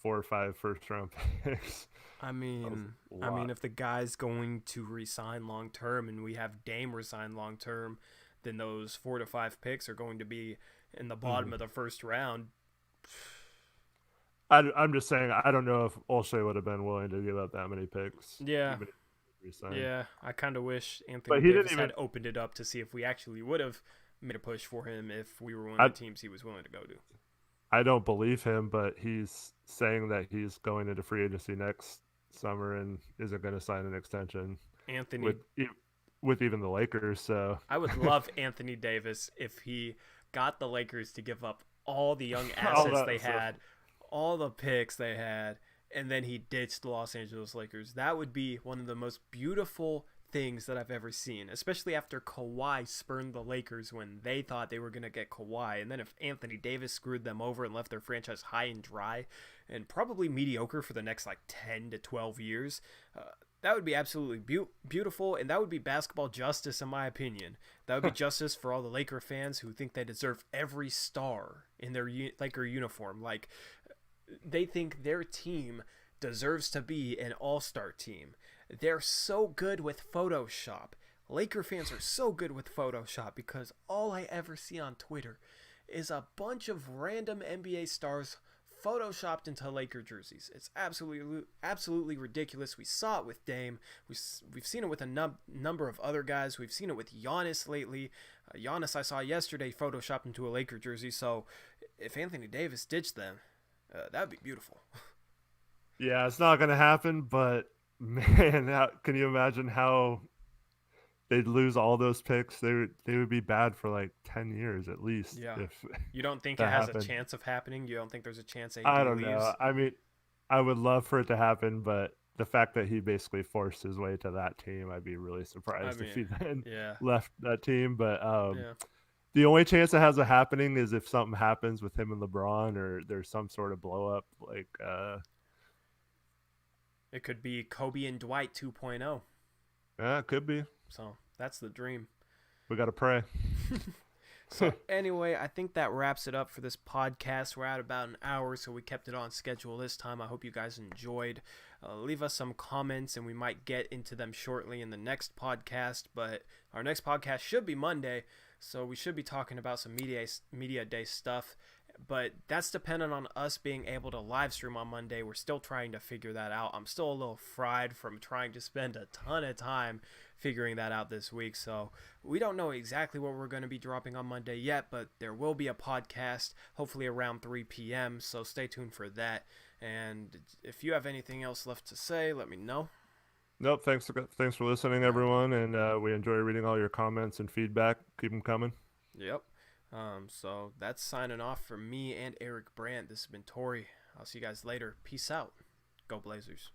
Speaker 2: 4 or 5 first-round picks.
Speaker 1: I mean, if the guy's going to resign long term, and we have Dame resign long term, then those 4 to 5 picks are going to be in the bottom of the first round.
Speaker 2: I'm just saying, I don't know if Olshey would have been willing to give up that many picks.
Speaker 1: Yeah, I kind of wish Anthony
Speaker 2: Davis
Speaker 1: Davis had opened it up to see if we actually would have made a push for him if we were one of the teams he was willing to go to.
Speaker 2: I don't believe him, but he's saying that he's going into free agency next summer and isn't going to sign an extension.
Speaker 1: Anthony
Speaker 2: with even the Lakers. So
Speaker 1: I would love Anthony Davis if he got the Lakers to give up all the young assets they had, all the picks they had, and then he ditched the Los Angeles Lakers. That would be one of the most beautiful things that I've ever seen, especially after Kawhi spurned the Lakers when they thought they were going to get Kawhi. And then if Anthony Davis screwed them over and left their franchise high and dry and probably mediocre for the next like 10 to 12 years, that would be absolutely beautiful, and that would be basketball justice in my opinion. That would be justice for all the Laker fans who think they deserve every star in their Laker uniform. Like, they think their team deserves to be an all-star team. They're so good with Photoshop. Laker fans are so good with Photoshop because all I ever see on Twitter is a bunch of random NBA stars photoshopped into Laker jerseys. It's absolutely ridiculous. We saw it with Dame. We've seen it with a number of other guys. We've seen it with Giannis lately. Giannis I saw yesterday photoshopped into a Laker jersey. So if Anthony Davis ditched them, that would be beautiful.
Speaker 2: Yeah, it's not going to happen, but man, can you imagine how they'd lose all those picks? They would be bad for like 10 years at least.
Speaker 1: Yeah.
Speaker 2: If
Speaker 1: you don't think it has a chance of happening? You don't think there's a chance AD
Speaker 2: I don't
Speaker 1: leaves?
Speaker 2: know. I mean, I would love for it to happen, but the fact that he basically forced his way to that team, I'd be really surprised if he then left that team. But The only chance it has of happening is if something happens with him and LeBron, or there's some sort of blow up. Like,
Speaker 1: It could be Kobe and Dwight 2.0.
Speaker 2: yeah, it could be.
Speaker 1: So that's the dream.
Speaker 2: We got to pray.
Speaker 1: So anyway, I think that wraps it up for this podcast. We're at about an hour, so we kept it on schedule this time. I hope you guys enjoyed. Leave us some comments, and we might get into them shortly in the next podcast. But our next podcast should be Monday, so we should be talking about some media day stuff. But that's dependent on us being able to live stream on Monday. We're still trying to figure that out. I'm still a little fried from trying to spend a ton of time figuring that out this week. So we don't know exactly what we're going to be dropping on Monday yet, but there will be a podcast, hopefully around 3 p.m. So stay tuned for that. And if you have anything else left to say, let me know.
Speaker 2: Nope. Thanks for listening, everyone. And we enjoy reading all your comments and feedback. Keep them coming.
Speaker 1: Yep. So that's signing off for me and Eric Brandt. This has been Tori. I'll see you guys later. Peace out. Go Blazers.